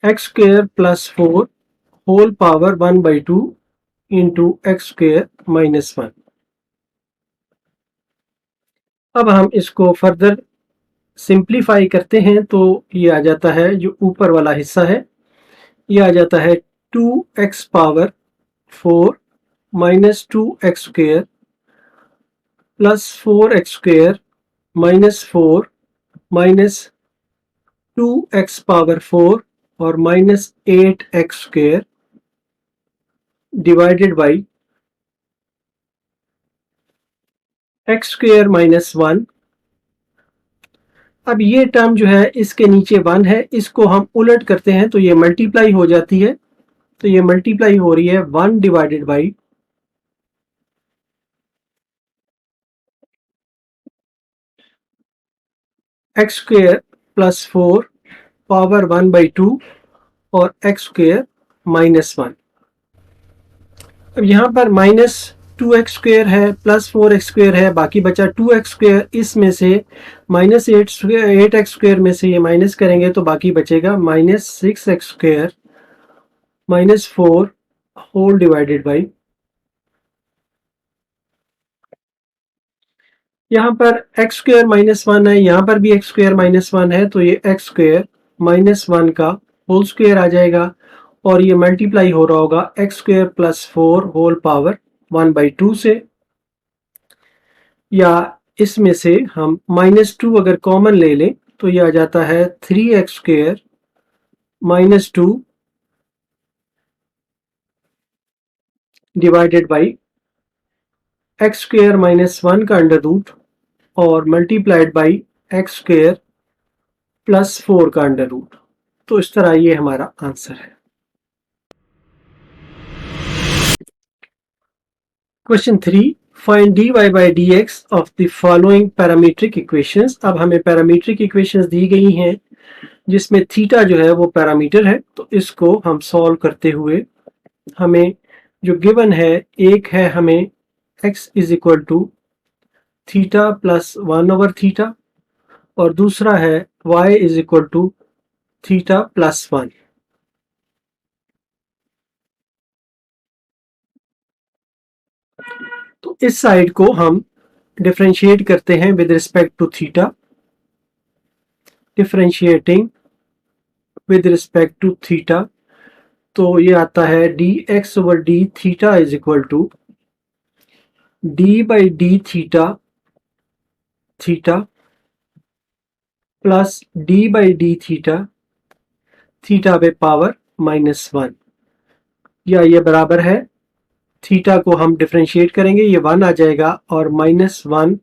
x square plus 4 whole power 1/2 into x square minus 1। अब हम इसको फर्दर सिंप्लीफाई करते हैं तो ये आ जाता है जो ऊपर वाला हिस्सा है ये आ जाता है 2x power 4 minus 2x square plus 4x square minus 4 minus 2x power 4 और minus 8x square divided by x square minus 1। अब ये टर्म जो है इसके नीचे 1 है इसको हम उलट करते हैं तो ये मल्टीप्लाई हो जाती है। तो ये मल्टीप्लाई हो रही है 1 divided by x square plus 4 power 1/2 और एक्स स्क्वेयर माइनस 1। अब यहाँ पर माइनस 2x स्क्वेयर है प्लस 4x स्क्वेयर है बाकी बचा 2x स्क्वेयर। इसमें से माइनस 8x स्क्वेयर में से ये माइनस करेंगे तो बाकी बचेगा minus 6x square minus 4 whole divided by यहाँ पर एक्स स्क्वेयर माइनस 1 है यहाँ पर भी एक्स स्क्वेयर माइनस 1 है तो ये एक्स स्क्वेयर माइनस 1 का होल स्क्वेयर आ जाएगा और ये मल्टीप्लाई हो रहा होगा x square plus 4 whole power 1/2 से या इसमें से हम -2 अगर कॉमन ले लें तो ये आ जाता है 3x square minus 2 divided by x square minus 1 का अंडर रूट और multiplied by x square plus 4 का अंडर रूट। तो इस तरह ये हमारा आंसर है। Question 3 find dy by dx of the following parametric equations. अब हमें पैरामीट्रिक इक्वेशंस दी गई हैं जिसमें थीटा जो है वो पैरामीटर है। तो इसको हम सॉल्व करते हुए हमें जो गिवन है एक है हमें x is equal to theta plus 1/थीटा और दूसरा है y is equal to theta plus 1। तो इस साइड को हम डिफरेंशिएट करते हैं with respect to theta, differentiating with respect to theta, तो ये आता है d x over d theta is equal to d by d theta theta plus d by d theta theta पे पावर -1, या ये बराबर है, थीटा को हम डिफरेंशिएट करेंगे, ये 1 आ जाएगा और -1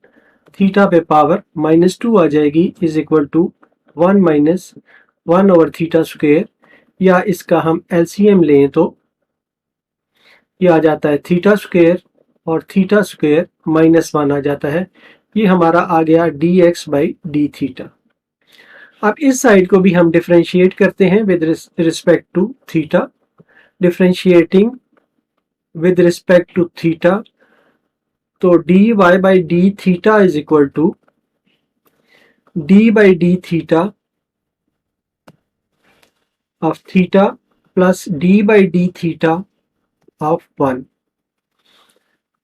थीटा पे पावर -2 आ जाएगी, is equal to 1 minus 1 over theta square, या इसका हम एलसीएम लें तो ये आ जाता है थीटा स्क्वेयर और थीटा स्क्वेयर -1 आ जाता है। ये हमारा आ गया d x by d theta. अब इस साइड को भी हम डिफरेंशिएट करते हैं with respect to theta, differentiating with respect to theta, तो d y by d theta is equal to d by d theta of theta plus d by d theta of 1।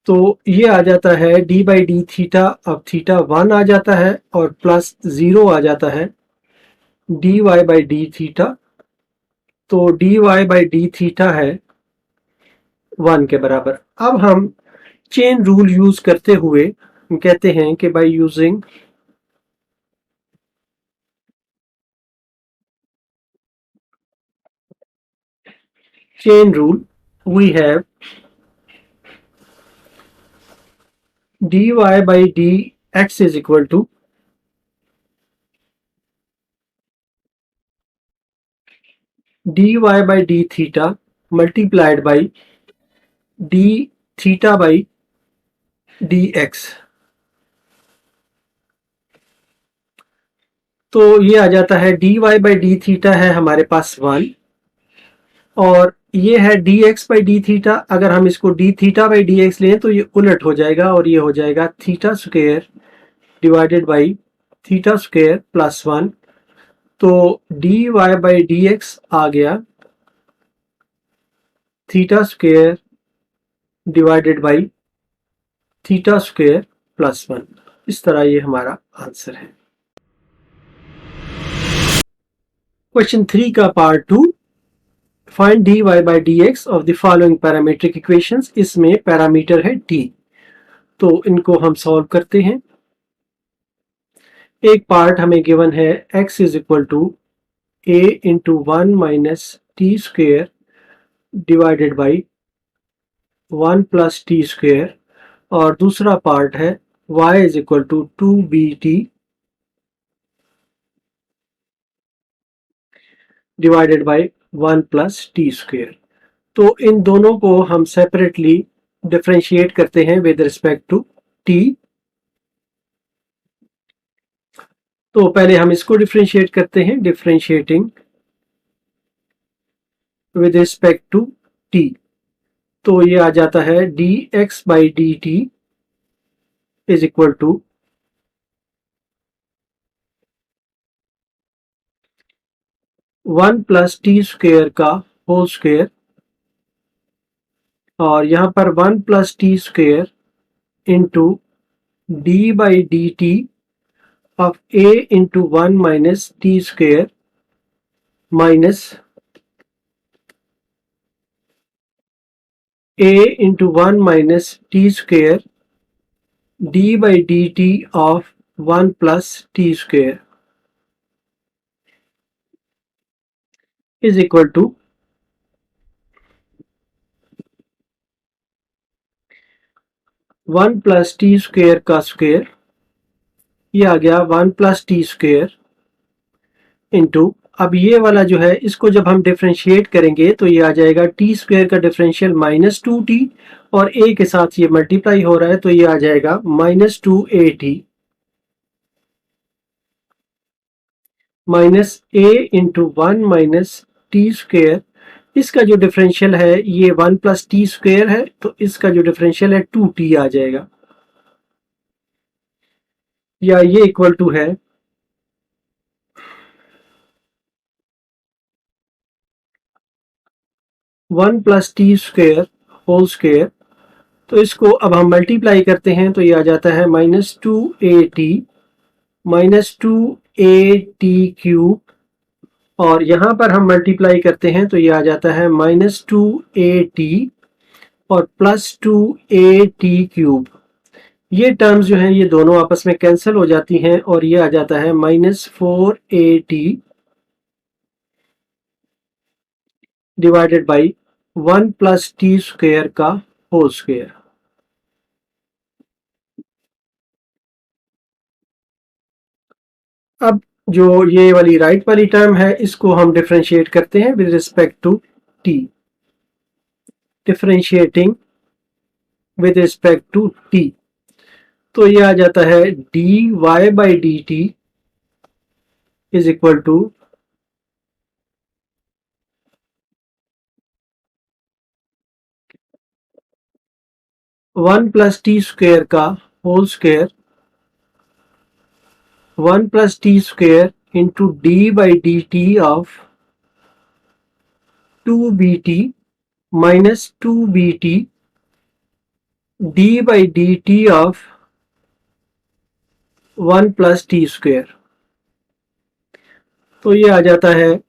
तो ये आ जाता है d by d theta of theta 1 आ जाता है और प्लस 0 आ जाता है d y by d theta, तो d y by d theta है 1 के बराबर। अब हम चेन रूल यूज करते हुए कहते हैं कि by using chain rule we have dy by dx is equal to dy by d theta multiplied by d theta by dx। तो ये आ जाता है dy by d theta है हमारे पास 1 और ये है dx by d थीटा। अगर हम इसको d थीटा by dx लें तो ये उलट हो जाएगा और ये हो जाएगा theta square divided by theta square plus 1, तो dy by dx आ गया theta square divided by theta square plus 1। इस तरह ये हमारा आंसर है। क्वेश्चन 3 का part 2, find dy by dx of the following parametric equations. इसमें पैरामीटर है t, तो इनको हम सॉल्व करते हैं। एक पार्ट हमें गिवन है x is equal to a into 1 minus t square divided by 1 plus t square, और दूसरा पार्ट है y is equal to 2bt divided by 1 plus t square. तो इन दोनों को हम सेपरेटली डिफरेंशिएट करते हैं विद रिस्पेक्ट टू t। तो पहले हम इसको डिफरेंशिएट करते हैं, differentiating with respect to t, तो ये आ जाता है dx by d t is equal to 1 plus t square का होल स्क्वेयर, और यहाँ पर 1 plus t square into d by d t of a into 1 minus t square minus a into 1 minus t square d by d t of 1 plus t square is equal to 1 plus t square का square, ये आ गया 1 plus t square into, अब ये वाला जो है इसको जब हम डिफरेंशिएट करेंगे तो ये आ जाएगा टी स्क्वेयर का डिफरेंशियल -2t, और a के साथ ये मल्टीप्लाई हो रहा है तो ये आ जाएगा -2at minus a into 1 minus t square. इसका जो डिफरेंशियल है ये 1 प्लस टी स्क्वेयर है, तो इसका जो डिफरेंशियल है 2t आ जाएगा, या ये इक्वल टू है 1 plus t square whole square तो इसको अब हम मल्टीप्लाई करते हैं तो ये आ जाता है -2at क्यूब, और यहां पर हम मल्टीप्लाई करते हैं तो ये आ जाता है -2at और +2at क्यूब। ये टर्म्स जो हैं ये दोनों आपस में कैंसिल हो जाती हैं और ये आ जाता है -4at divided by 1 + t square का होल स्क्वायर। अब जो ये वाली राइट वाली टर्म है इसको हम डिफरेंशिएट करते हैं with respect to t। Differentiating with respect to t, तो ये आ जाता है dy/dt is equal to 1 + t square का whole square, 1 + t square into d/dt of 2bt minus 2bt d/dt of 1 + t square. तो ये आ जाता है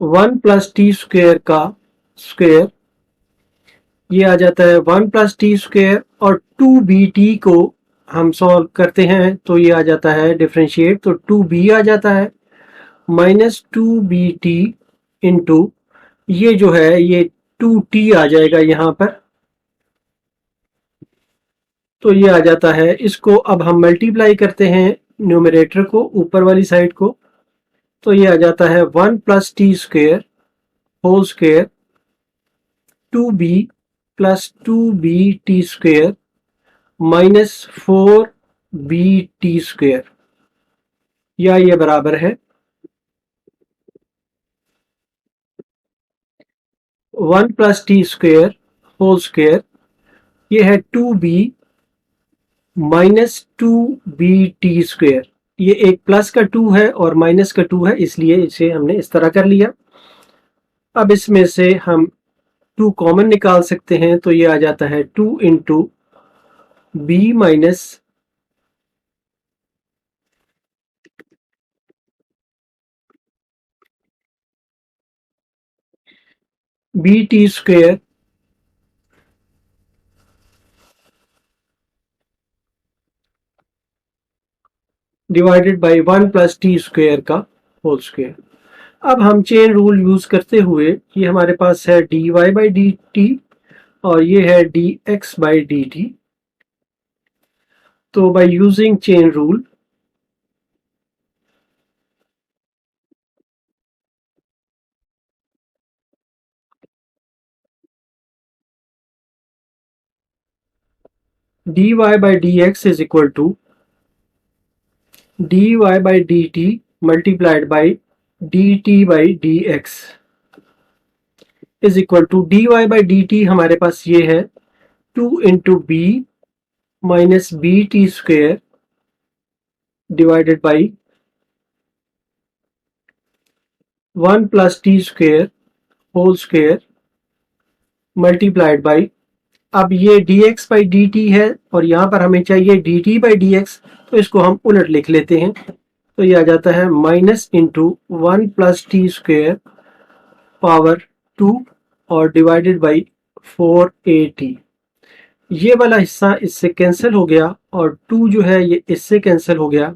1 + t स्क्वायर का स्क्वायर, ये आ जाता है 1 + t स्क्वायर, और 2bt को हम सॉल्व करते हैं तो ये आ जाता है डिफरेंशिएट, तो 2b आ जाता है -2bt इंटू ये जो है ये 2t आ जाएगा यहाँ पर, तो ये आ जाता है। इसको अब हम मल्टीप्लाई करते हैं न्यूमरेटर को ऊपर वाली साइड को, तो ये आ जाता है 1 + t square whole square 2b + 2bt square -4bt square, या ये बराबर है 1 + t स्क्वायर होल स्क्वायर, ये है 2b -2bt स्क्वायर। ये एक प्लस का 2 है और माइनस का 2 है, इसलिए इसे हमने इस तरह कर लिया। अब इसमें से हम 2 कॉमन निकाल सकते हैं तो ये आ जाता है 2 into b minus bt square divided by 1 + t square का होल स्क्वायर। अब हम चेन रूल यूज करते हुए, ये हमारे पास है dy/dt और ये है dx/dt, तो bye using chain rule dy/dx is equal to dy/dt multiplied by dt/dx is equal to dy/dt हमारे पास ये है 2 into b minus bt square divided by 1 + t square whole square multiplied by, अब ये dx/dt है और यहाँ पर हमें चाहिए dt/dx, तो इसको हम उलट लिख लेते हैं, तो ये आ जाता है minus into 1 + t square power 2 और डिवाइडेड बाई 4at। ये वाला हिस्सा इससे कैंसिल हो गया और 2 जो है ये इससे कैंसिल हो गया,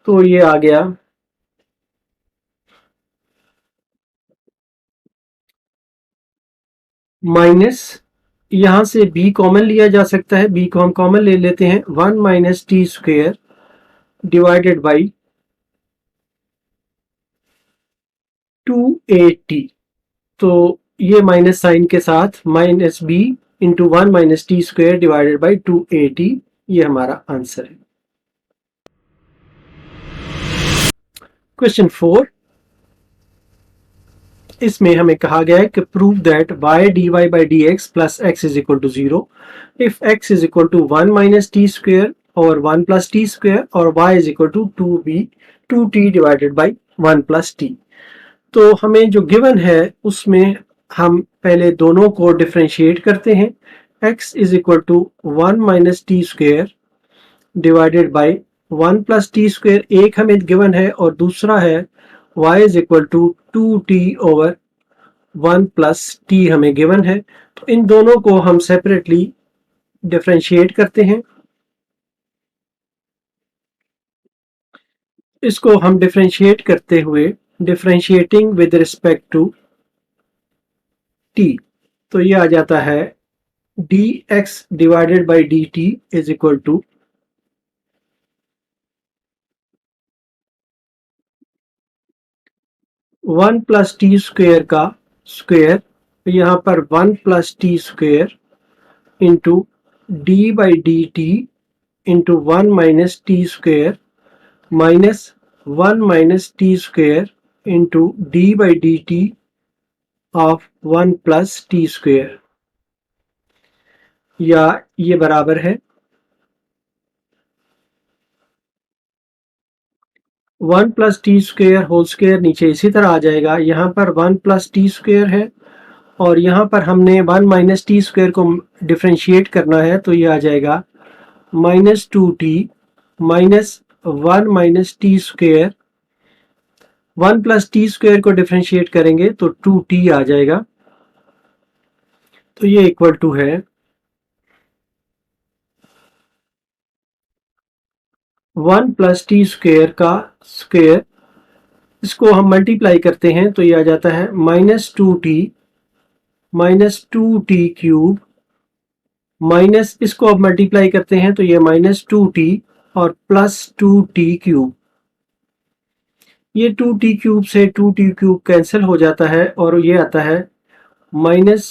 तो ये आ गया माइनस, यहां से b कॉमन लिया जा सकता है, b को हम कॉमन ले लेते हैं, 1 - t square divided by 2at, तो ये माइनस साइन के साथ -b into 1 - t square divided by 2at, ये हमारा आंसर है। क्वेश्चन 4, इसमें हमें कहा गया है कि prove that y dy/dx plus x is equal to 0 if x is equal to 1 - t square over 1 plus t square और y is equal to 2t divided by 1 plus t। तो हमें जो गिवन है उसमें हम पहले दोनों को डिफरेंशिएट करते हैं। x is equal to 1 minus t square divided by 1 plus t square एक हमें गिवन है और दूसरा है y is equal to 2t over 1 plus t हमें गिवन है। तो इन दोनों को हम सेपरेटली डिफरेंशिएट करते हैं। इसको हम डिफरेंशिएट करते हुए differentiating with respect to t, तो ये आ जाता है dx divided by dt is equal to 1 plus t square का स्क्वेयर, यहाँ पर 1 plus t square into d by d t into 1 minus t square minus 1 minus t square into d by d t of 1 plus t square, या ये बराबर है 1 plus t square whole square नीचे इसी तरह आ जाएगा। यहाँ पर 1 प्लस टी स्क्वेयर है और यहाँ पर हमने 1 माइनस टी स्क्वेयर को डिफरेंशिएट करना है, तो ये आ जाएगा minus 2t minus 1 minus t square. 1 plus t square को डिफरेंशिएट करेंगे तो 2t आ जाएगा, तो ये इक्वल टू है 1 प्लस टी स्क्वेयर का स्क्वेयर, इसको हम मल्टीप्लाई करते हैं तो ये आ जाता है minus 2t minus 2t cube minus, इसको अब मल्टीप्लाई करते हैं तो ये माइनस 2t और प्लस 2t क्यूब। ये 2t क्यूब से 2t क्यूब कैंसिल हो जाता है और ये आता है minus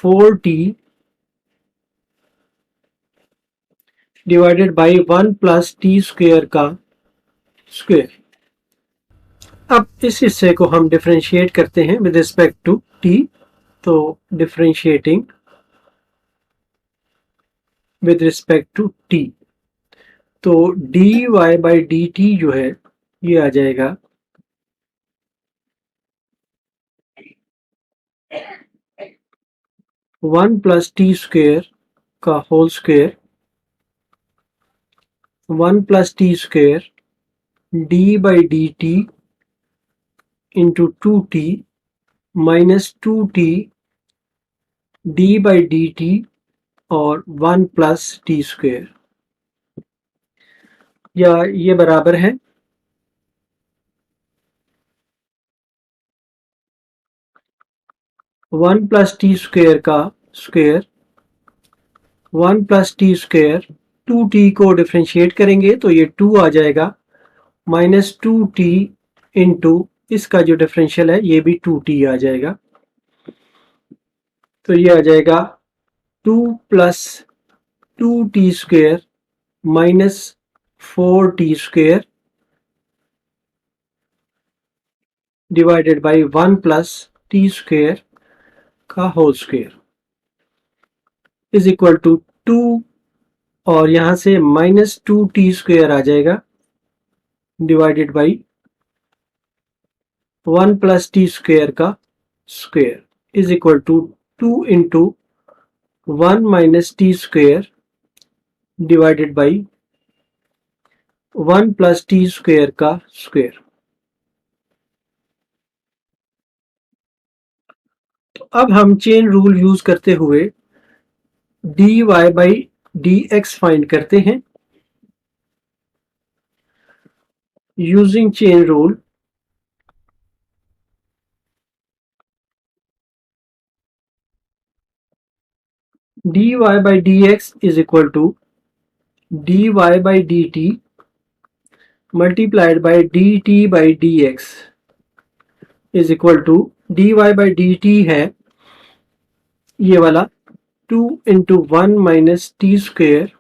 4t divided by 1 plus t square का स्क्वेयर। अब इस हिस्से को हम डिफरेंशिएट करते हैं विद रिस्पेक्ट टू t, तो differentiating with respect to t, तो dy बाई dt जो है ये आ जाएगा 1 प्लस टी स्क्वेयर का whole square 1 plus t square d by d t into 2t minus 2t d by d t और 1 plus t square, या ये बराबर है 1 प्लस टी स्क्वेयर का square 1 plus t square 2t को differentiate करेंगे तो ये 2 आ जाएगा माइनस 2t इंटू इसका जो डिफरेंशियल है ये भी 2t आ जाएगा, तो ये आ जाएगा 2 plus 2t square minus 4t square divided by 1 plus t square का whole square is equal to 2, और यहां से माइनस 2t स्क्वेयर आ जाएगा divided by 1 plus t square का square is equal to 2 into 1 minus t square divided by 1 plus t square का square. तो अब हम चेन रूल यूज करते हुए dy बाई dx फाइंड करते हैं। Using chain rule dy by dx is equal to dy by dt multiplied by dt by dx is equal to dy by dt है ये वाला 2 into 1 minus t square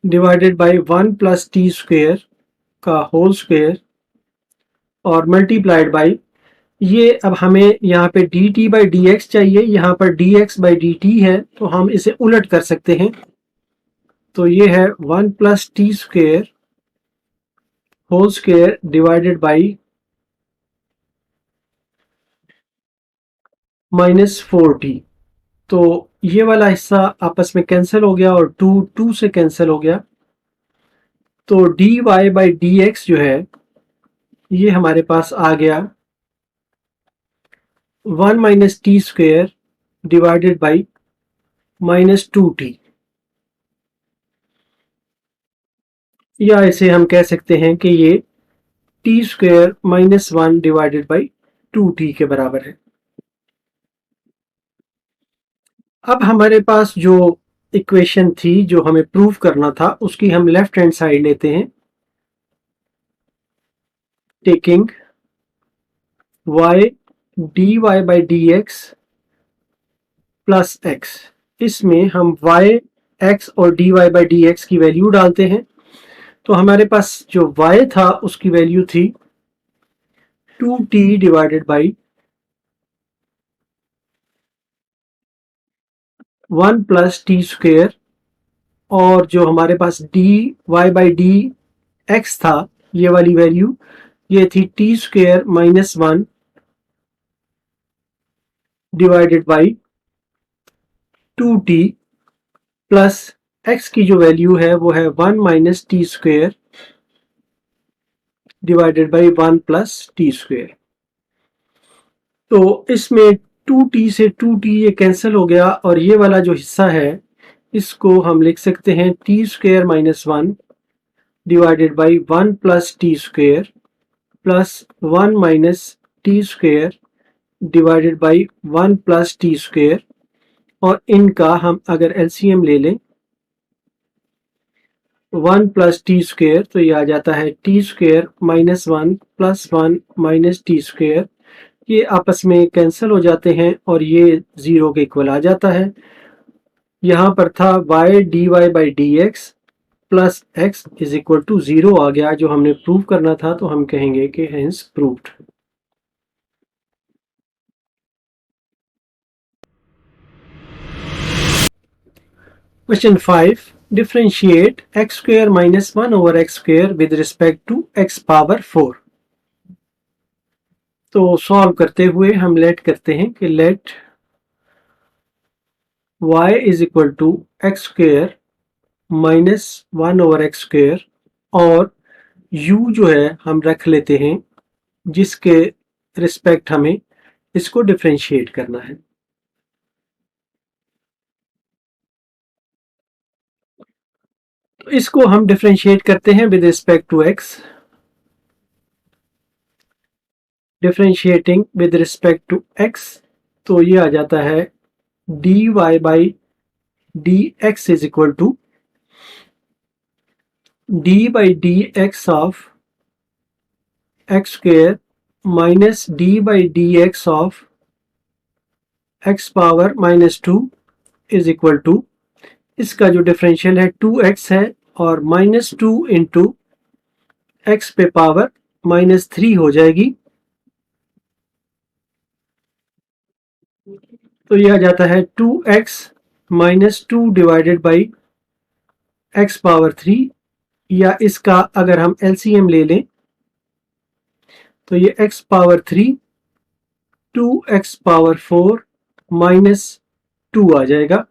divided by 1 plus t square का whole square और multiplied by ये, अब हमें यहाँ पे dt बाई dx चाहिए, यहाँ पर dx बाई dt है तो हम इसे उलट कर सकते हैं। तो ये है 1 plus t square whole square divided by -4t। तो ये वाला हिस्सा आपस में कैंसिल हो गया और 2 से कैंसिल हो गया। तो dy बाई dx जो है ये हमारे पास आ गया 1 minus t square divided by -2t, या इसे हम कह सकते हैं कि ये T square -1 divided by 2t के बराबर है। अब हमारे पास जो इक्वेशन थी जो हमें प्रूव करना था उसकी हम लेफ्ट हैंड साइड लेते हैं, taking y dy by dx plus x। इसमें हम y x और dy बाई dx की वैल्यू डालते हैं। तो हमारे पास जो y था उसकी वैल्यू थी 2t divided by 1 plus t square, और जो हमारे पास dy बाई डी एक्स था ये वाली वैल्यू ये थी T square -1 divided by 2t plus x की जो वैल्यू है वो है 1 minus t square divided by 1 plus t square. तो इसमें 2t से 2t ये कैंसिल हो गया और ये वाला जो हिस्सा है इसको हम लिख सकते हैं T square -1 divided by 1 plus t square plus 1 minus t square divided by 1 plus t square, और इनका हम अगर एलसीएम ले लें 1 प्लस टी स्क्वेयर तो ये आ जाता है T square -1 plus 1 minus t square. ये आपस में कैंसिल हो जाते हैं और ये 0 के इक्वल आ जाता है। यहाँ पर था y dy by d x plus x is equal to 0 आ गया जो हमने प्रूव करना था, तो हम कहेंगे कि hence proved. Question 5. Differentiate x square minus 1 over x square with respect to x power 4। तो सॉल्व करते हुए हम लेट करते हैं कि let y is equal to x square minus 1 over x square, और u जो है हम रख लेते हैं जिसके रिस्पेक्ट हमें इसको डिफ्रेंशिएट करना है। तो इसको हम डिफ्रेंशिएट करते हैं with respect to x। Differentiating with respect to x तो ये आ जाता है dy by dx is equal to d by dx of x square minus d by dx of x power -2 is equal to, इसका जो differential है 2x है और -2 इंटू एक्स पे पावर -3 हो जाएगी। तो यह आ जाता है 2x -2 divided by x power 3, या इसका अगर हम एलसीएम ले लें तो ये x पावर 3 2x पावर 4 -2 आ जाएगा।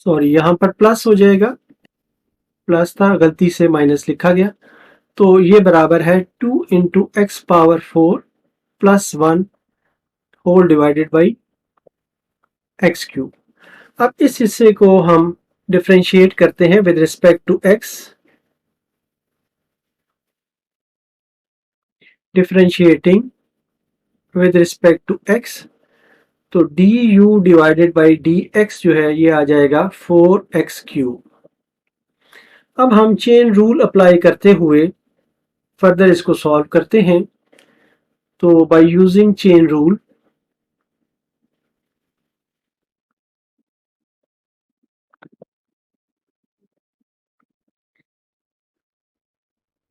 सॉरी यहाँ पर प्लस हो जाएगा, प्लस था गलती से माइनस लिखा गया। तो ये बराबर है 2 into x power 4 plus 1 whole divided by x cube. अब इस हिस्से को हम डिफ्रेंशिएट करते हैं with respect to x. Differentiating with respect to x तो d u divided by d x जो है ये आ जाएगा 4x क्यूब। अब हम चेन रूल अप्लाई करते हुए फर्दर इसको सॉल्व करते हैं। तो bye using chain rule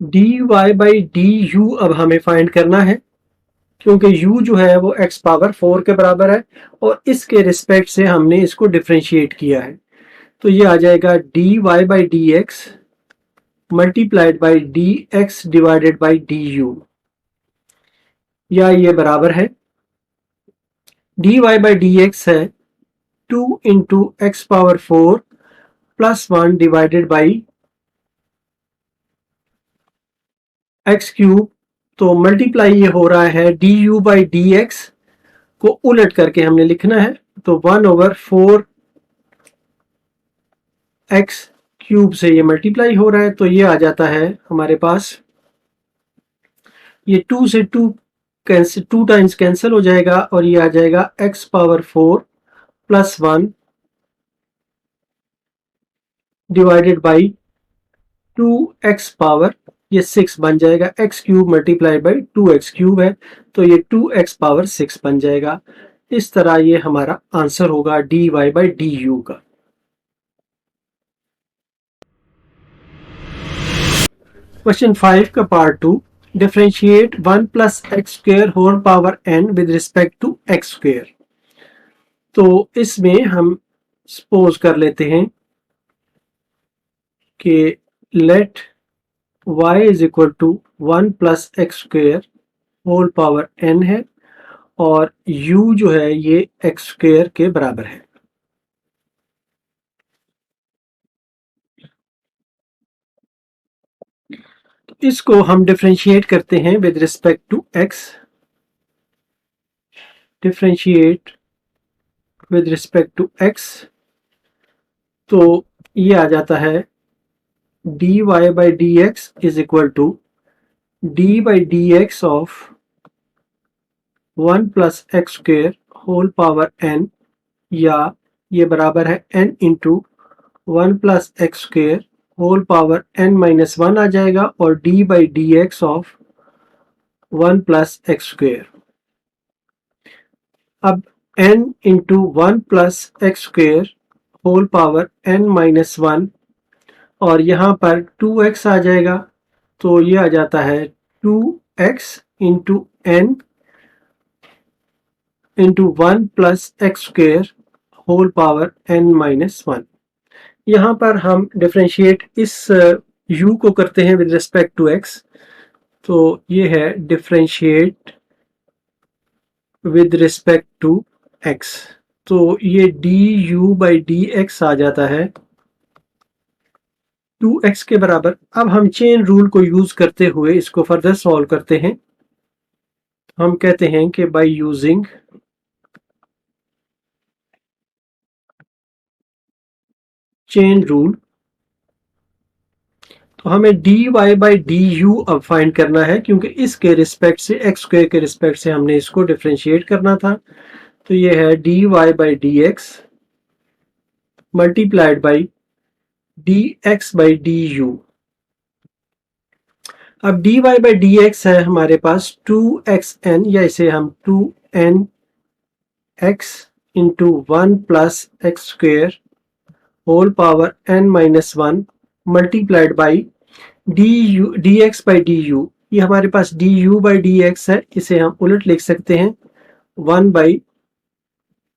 dy by d u अब हमें फाइंड करना है। क्योंकि u जो है वो x पावर 4 के बराबर है और इसके रिस्पेक्ट से हमने इसको डिफ्रेंशिएट किया है। तो ये आ जाएगा dy by d x multiplied by d x divided by d you, या ये बराबर है dy बाई डी एक्स है 2 into x power 4 plus 1 divided by x cube. तो मल्टीप्लाई ये हो रहा है d u by d x को उलट करके हमने लिखना है, तो 1/4 एक्स क्यूब से ये मल्टीप्लाई हो रहा है, तो ये आ जाता है हमारे पास, ये 2 से 2 टाइम्स कैंसिल हो जाएगा और ये आ जाएगा x power 4 plus 1 divided by 2x power ये 6 बन जाएगा, x cube multiply by 2x cube है तो ये 2x पावर 6 बन जाएगा। इस तरह ये हमारा आंसर होगा dy बाई डी यू का। क्वेश्चन 5 का part 2, differentiate 1 plus x square whole power n with respect to x square. तो इसमें हम सपोज कर लेते हैं कि let y is equal to 1 plus x square whole power n है और u जो है ये एक्स स्क्वेयर के बराबर है। इसको हम डिफरेंशिएट करते हैं with respect to x, differentiate with respect to x, तो ये आ जाता है dy by d x is equal to d by d x of 1 plus x square whole power n, या ये बराबर है n into 1 plus x square whole power n minus 1 आ जाएगा और d by d x of 1 plus x square. अब n into 1 plus x square whole power n minus 1 और यहाँ पर 2x आ जाएगा, तो ये आ जाता है 2x into n into 1 plus x square whole power n minus 1। यहाँ पर हम डिफरेंशिएट इस u को करते हैं विद रिस्पेक्ट टू x, तो ये है differentiate with respect to x, तो ये du बाई डी एक्स आ जाता है 2x के बराबर। अब हम चेन रूल को यूज करते हुए इसको फर्दर सॉल्व करते हैं। हम कहते हैं कि बाय यूजिंग चेन रूल, तो हमें dy बाई डी यू अब फाइंड करना है, क्योंकि इसके रिस्पेक्ट से एक्स स्क्वायर के रिस्पेक्ट से हमने इसको डिफरेंशिएट करना था। तो ये है dy by d x multiplied by d x by d u. अब dy बाई डी एक्स है हमारे पास 2xn, या इसे हम 2n x into 1 plus x square whole power n minus 1 multiplied by d x by d u. ये हमारे पास d u by d x है, इसे हम उलट लिख सकते हैं 1 बाई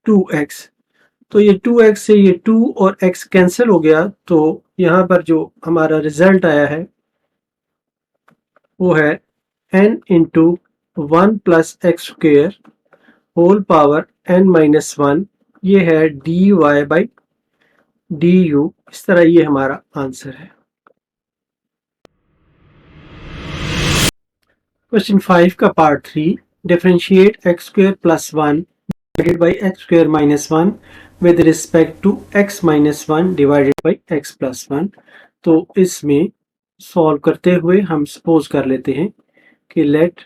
2x। तो ये 2x से ये 2 और x कैंसिल हो गया, तो यहाँ पर जो हमारा रिजल्ट आया है वो है n into 1 plus x square whole power n minus 1, ये है dy बाई डी यू। इस तरह ये हमारा आंसर है। क्वेश्चन 5 का part 3, differentiate x square plus 1 divided by x square minus 1 with respect to x minus 1 divided by x plus 1। तो इसमें सॉल्व करते हुए हम सपोज कर लेते हैं कि let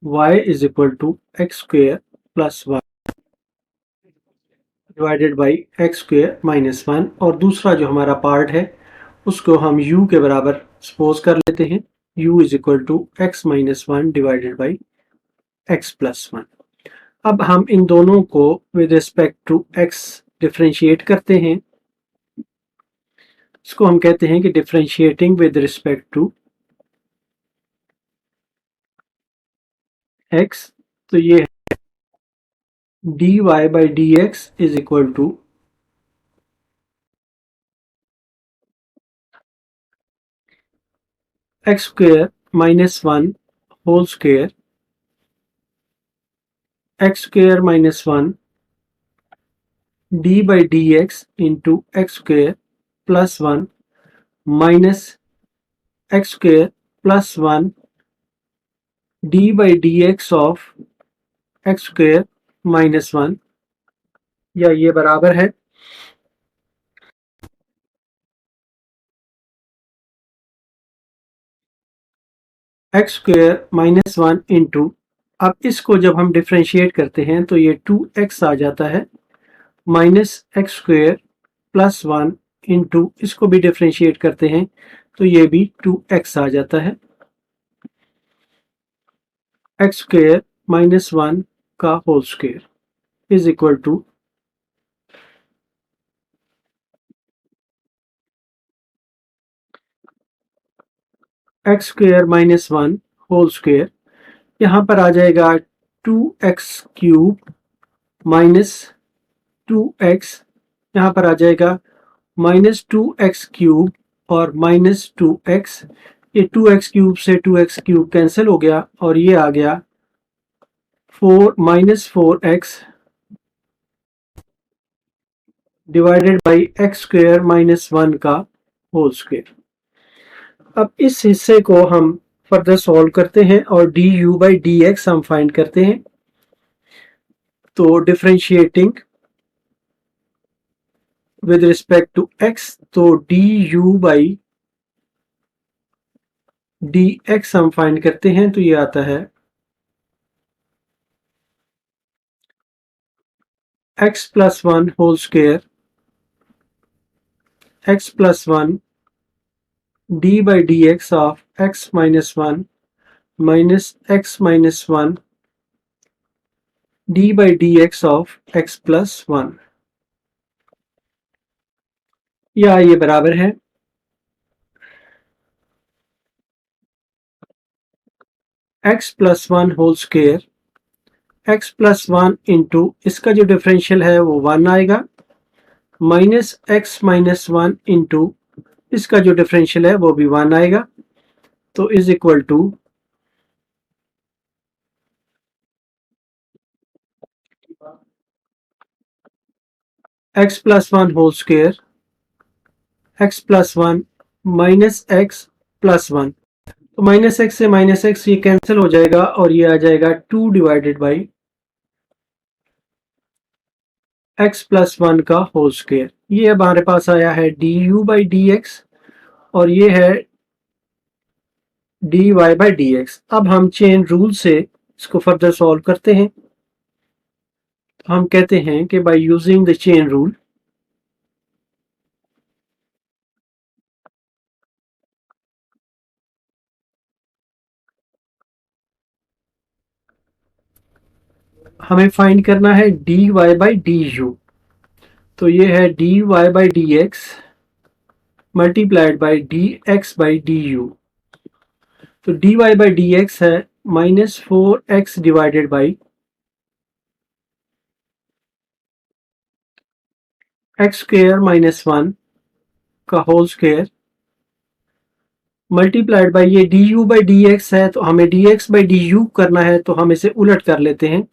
y is equal to x square plus 1 divided by x square minus 1, और दूसरा जो हमारा पार्ट है उसको हम u के बराबर सपोज कर लेते हैं, u is equal to x minus 1 divided by x plus 1। अब हम इन दोनों को with respect to x differentiate करते हैं। इसको हम कहते हैं कि differentiating with respect to x तो ये dy by dx is equal to x square minus one whole square x square minus one d by d x into x square plus one minus x square plus one d by d x of x square minus one, या ये बराबर है x square minus one into, अब इसको जब हम differentiate करते हैं तो ये 2x आ जाता है minus x square plus one into, इसको भी डिफ्रेंशिएट करते हैं तो ये भी 2x आ जाता है एक्स स्क्वेयर माइनस वन का whole square is equal to x square minus one whole square, यहाँ पर आ जाएगा 2x क्यूब माइनस 2x, यहाँ पर आ जाएगा माइनस 2x क्यूब और माइनस 2x, ये 2x क्यूब से 2x क्यूब कैंसिल हो गया और ये आ गया 4 minus 4x divided by x square minus one का होल स्क्वेयर। अब इस हिस्से को हम फर्दर सॉल्व करते हैं और d u by d x हम फाइंड करते हैं। तो differentiating with respect to x, तो d u by d x हम फाइंड करते हैं तो ये आता है x plus one whole square x plus one d by d x of x minus one minus x minus one d by d x of x plus one, या ये बराबर है x plus one whole square x plus one into, इसका जो differential है वो one आएगा minus x minus one into, इसका जो डिफरेंशियल है वो भी वन आएगा, तो is equal to x plus one whole square x plus one minus x plus one, तो माइनस एक्स से माइनस एक्स ये कैंसिल हो जाएगा और ये आ जाएगा 2 divided by x plus one का होल स्क्वेयर। ये अब हमारे पास आया है d u by d x और ये है d y by d x. अब हम चेन रूल से इसको फर्दर सॉल्व करते हैं। हम कहते हैं कि by using the chain rule, हमें फाइंड करना है d y by d u, तो ये है d y by d x multiplied by d x by d u, तो d y by d x है minus 4x divided by x square minus one का whole square multiplied by ये d u by d x है, तो हमें d x by d u करना है तो हम इसे उलट कर लेते हैं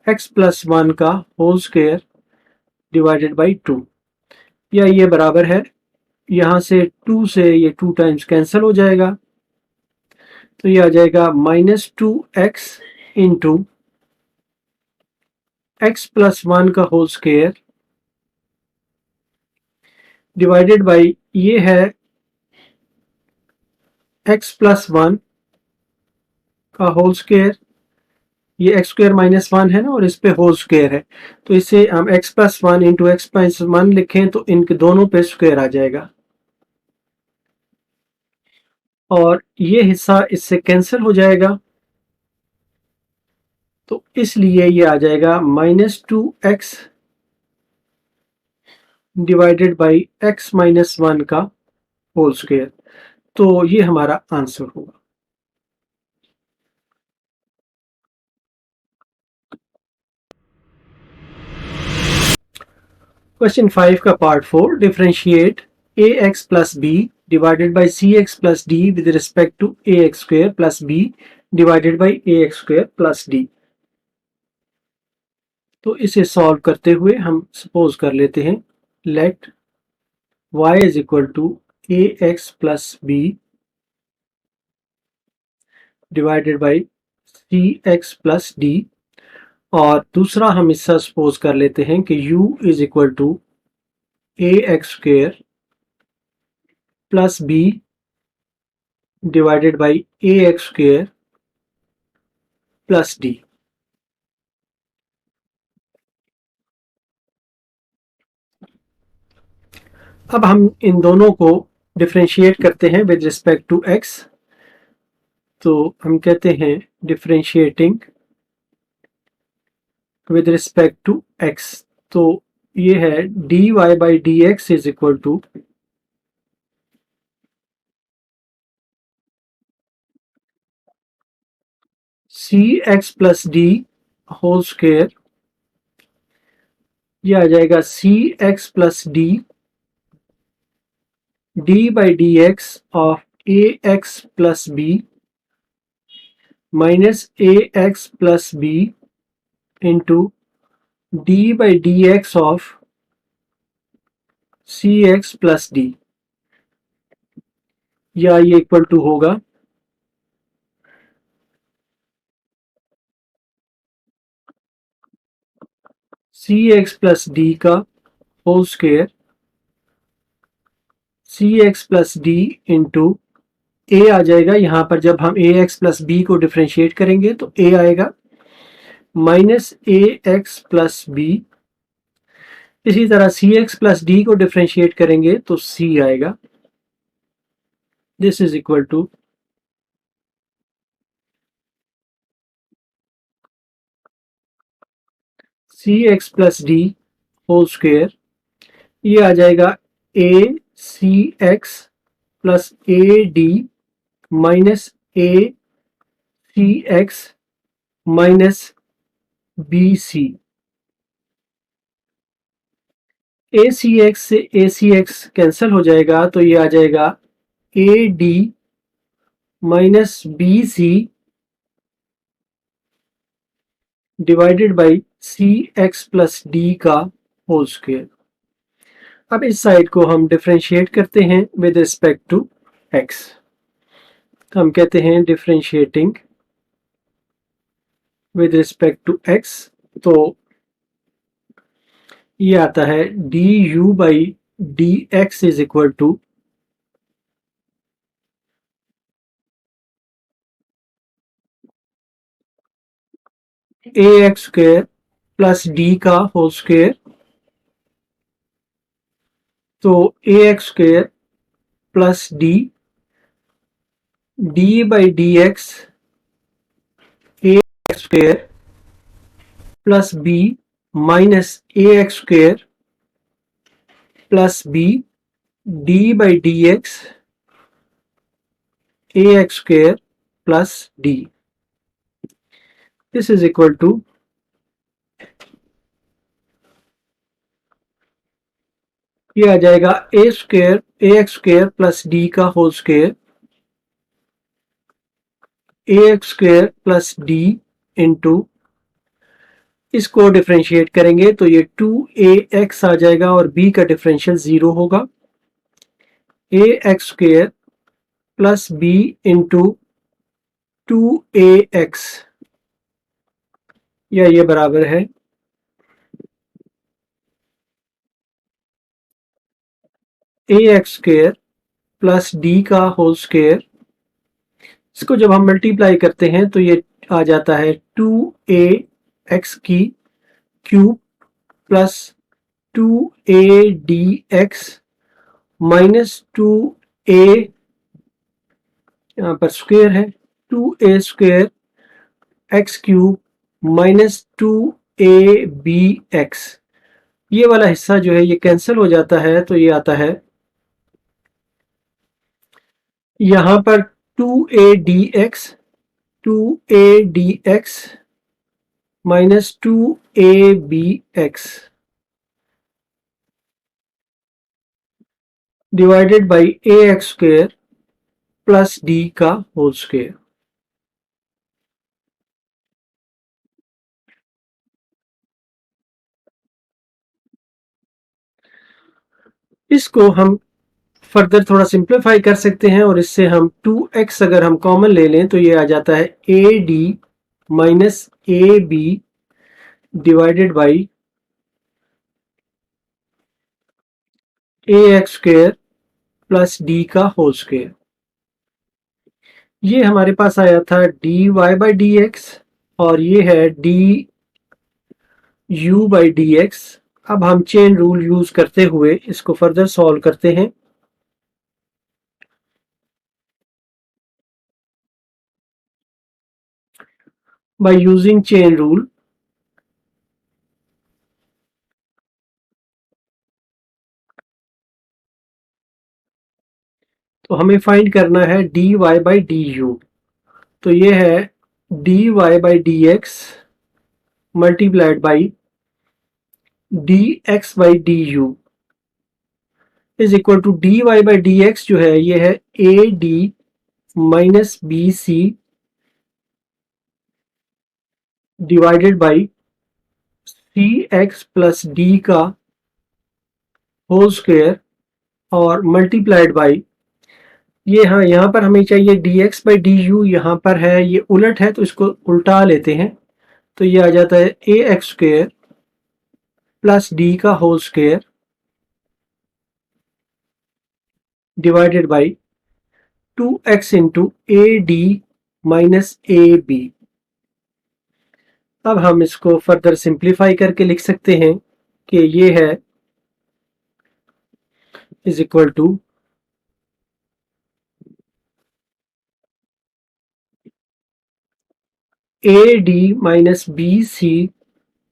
एक्स प्लस वन का whole square divided by two, या ये बराबर है, यहाँ से 2 से ये 2 टाइम्स कैंसिल हो जाएगा, तो ये आ जाएगा minus 2x into x plus one का होल स्क्वेयर डिवाइडेड बाई ये है एक्स प्लस वन का होल स्क्वेयर, ये एक्स स्क्वेयर माइनस वन है ना और इस पे होल स्क्वेयर है, तो इसे हम x plus one into x plus one लिखें तो इनके दोनों पे स्क्वेयर आ जाएगा और ये हिस्सा इससे कैंसिल हो जाएगा, तो इसलिए ये आ जाएगा minus 2x divided by x minus one का होल स्क्वेयर, तो ये हमारा आंसर होगा। क्वेश्चन 5 का part 4, differentiate ax plus b divided by c x plus d with respect to a x square plus b divided by a x square plus d. तो इसे solve करते हुए हम सपोज कर लेते हैं, let y is equal to a x plus b divided by c x plus d, और दूसरा हम इसका सपोज कर लेते हैं कि u is equal to a x square plus b divided by a x square plus d. अब हम इन दोनों को डिफरेंशिएट करते हैं विद रिस्पेक्ट टू x। तो हम कहते हैं differentiating with respect to x। तो ये है dy by d x is equal to C x plus D whole square, ये आ जाएगा c x plus d d by d x of a x plus b minus A x plus b into d by d x of c x plus d, या ये equal to होगा c x plus d का whole square c x plus D into A आ जाएगा, यहां पर जब हम ए एक्स प्लस बी को डिफ्रेंशिएट करेंगे तो ए आएगा माइनस ए एक्स प्लस बी। इसी तरह सी एक्स प्लस डी को डिफ्रेंशिएट करेंगे तो सी आएगा। This is equal to C x plus D whole square, ये आ जाएगा A C x plus A D minus A C X minus B C. A C X से A C x cancel हो जाएगा, तो ये आ जाएगा a D minus B c divided by c x plus d का whole square. अब इस साइड को हम डिफरेंशिएट करते हैं विद रिस्पेक्ट टू एक्स। हम कहते हैं differentiating with respect to x, तो ये आता है d u by d x is equal to a x square plus d का होल स्क्वेयर। तो a x square plus d d by d x a x square plus b minus A x square plus b d by d x a x square plus d. This is equal to ये आ जाएगा a square a x square plus d का whole square a x square plus D into, इसको differentiate करेंगे तो ये 2ax आ जाएगा और b का डिफरेंशियल 0 होगा। A x square plus b into 2ax, या ये बराबर है a x square plus d का होल स्क्वेयर। इसको जब हम मल्टीप्लाई करते हैं तो ये आ जाता है 2ax की cube plus 2adx minus 2a, यहाँ पर स्क्वेयर है 2a square x cube minus 2abx। ये वाला हिस्सा जो है ये कैंसिल हो जाता है, तो ये आता है यहां पर 2adx minus 2abx, divided by a x square plus d का होल स्क्वेयर। इसको हम फर्दर थोड़ा सिंप्लीफाई कर सकते हैं और इससे हम 2x अगर हम कॉमन ले लें तो ये आ जाता है a D minus a b divided by a x square plus d का होल स्क्वेयर। ये हमारे पास आया था d y by d x और ये है d u by d x. अब हम चेन रूल यूज करते हुए इसको फर्दर सॉल्व करते हैं। बाय यूजिंग चेन रूल तो हमें फाइंड करना है d y by d u. तो ये है d y by d x multiplied by d x by d u is equal to d y by d x जो है ये है a D minus B c divided by c x plus d का whole square और multiplied by ये, हाँ यहाँ पर हमें चाहिए d x by d u, यहाँ पर है ये उलट है तो इसको उल्टा लेते हैं। तो ये आ जाता है a x square plus d का whole square divided by 2x into a D minus a b. अब हम इसको फर्दर सिंप्लीफाई करके लिख सकते हैं कि ये है is equal to a D minus B c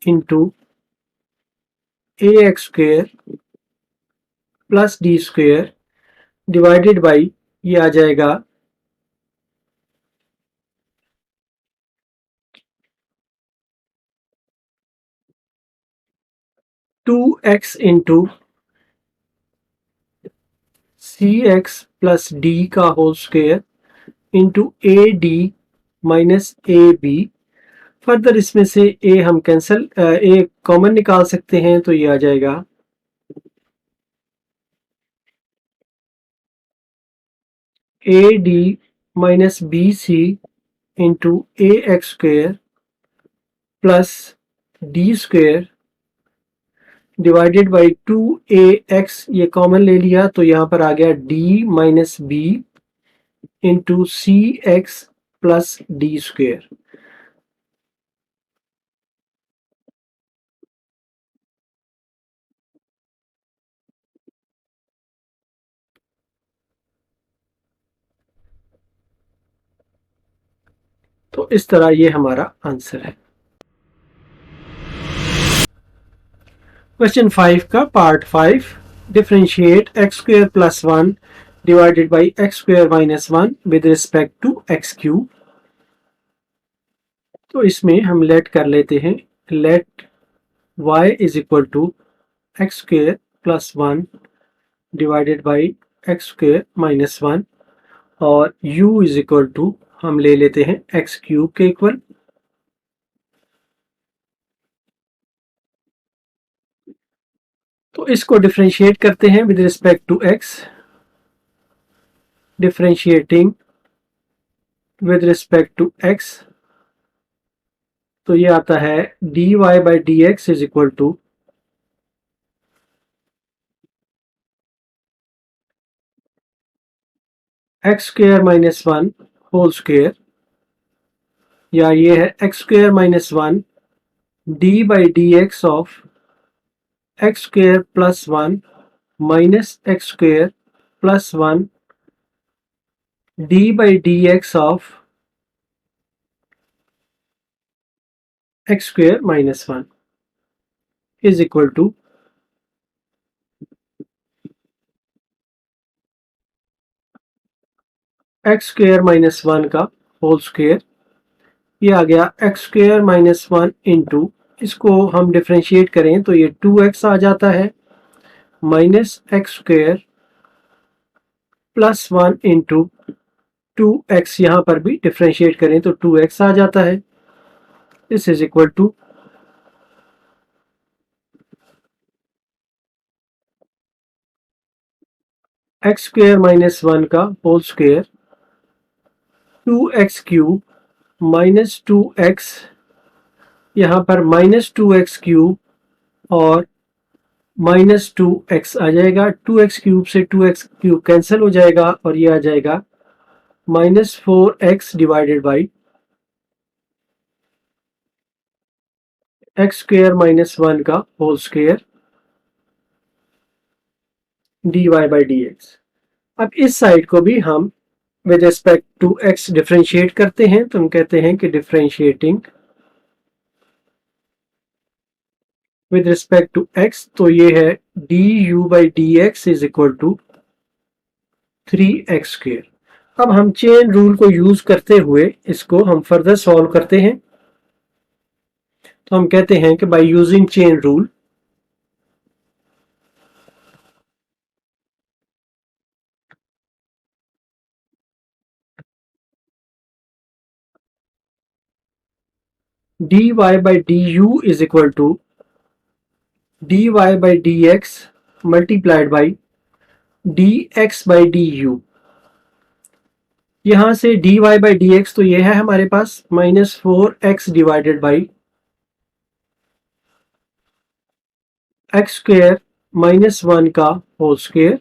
into a x square plus d square divided by ये आ जाएगा 2x into c x plus d का whole square into a D minus a b. Further इसमें से ए हम cancel ए common निकाल सकते हैं तो ये आ जाएगा a D minus B c into a x square plus d square divided by 2ax, ये कॉमन ले लिया तो यहाँ पर आ गया d minus B into c x plus d square. तो इस तरह ये हमारा आंसर है। क्वेश्चन 5 का part 5, differentiate x square plus 1 divided by x square minus 1 with respect to x cube. तो इसमें हम लेट कर लेते हैं, let y is equal to x square plus 1 divided by x square minus 1 और u is equal to हम ले लेते हैं एक्स क्यूब के इक्वल। तो इसको डिफरेंशिएट करते हैं with respect to x, differentiating with respect to x तो ये आता है dy by d x is equal to x square minus 1 whole square, या ये है x square minus 1 d by d x of x square plus 1 minus x square plus 1 d by d x of x square minus 1 is equal to x square minus 1 का whole square, ये आ गया x square minus 1 into, इसको हम differentiate करें तो ये 2x आ जाता है minus x square plus 1 into 2x, यहाँ पर भी डिफ्रेंशिएट करें तो 2x आ जाता है। This is equal to x square minus 1 का whole square 2x cube minus 2x, यहाँ पर माइनस 2x क्यूब और माइनस 2x आ जाएगा। 2x क्यूब से 2x क्यूब कैंसिल हो जाएगा और ये आ जाएगा minus 4x divided by x square minus 1 का whole square dy by dx। अब इस साइड को भी हम with respect to x differentiate करते हैं, तो हम कहते हैं कि differentiating with respect to x, तो ये है du by dx is equal to 3x square. अब हम चेन रूल को यूज करते हुए इसको हम फर्दर सॉल्व करते हैं। तो हम कहते हैं कि by using chain rule dy by du is equal to dy by dx multiplied by dx by du। यहां से dy by dx तो ये है हमारे पास minus 4x divided by x square minus 1 का whole square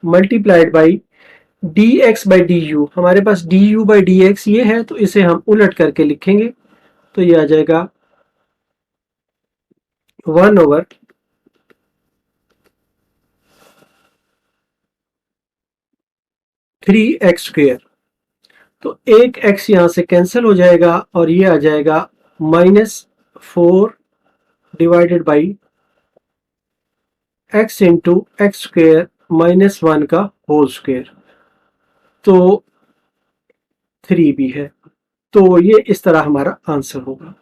multiplied by dx by du। हमारे पास du by dx ये है, तो इसे हम उलट करके लिखेंगे, तो ये आ जाएगा 1 ओवर 3x स्क्वेयर। तो एक x यहां से कैंसिल हो जाएगा और ये आ जाएगा minus 4 divided by x into x square minus 1 का होल स्क्वेयर, तो 3 भी है। तो ये इस तरह हमारा आंसर होगा।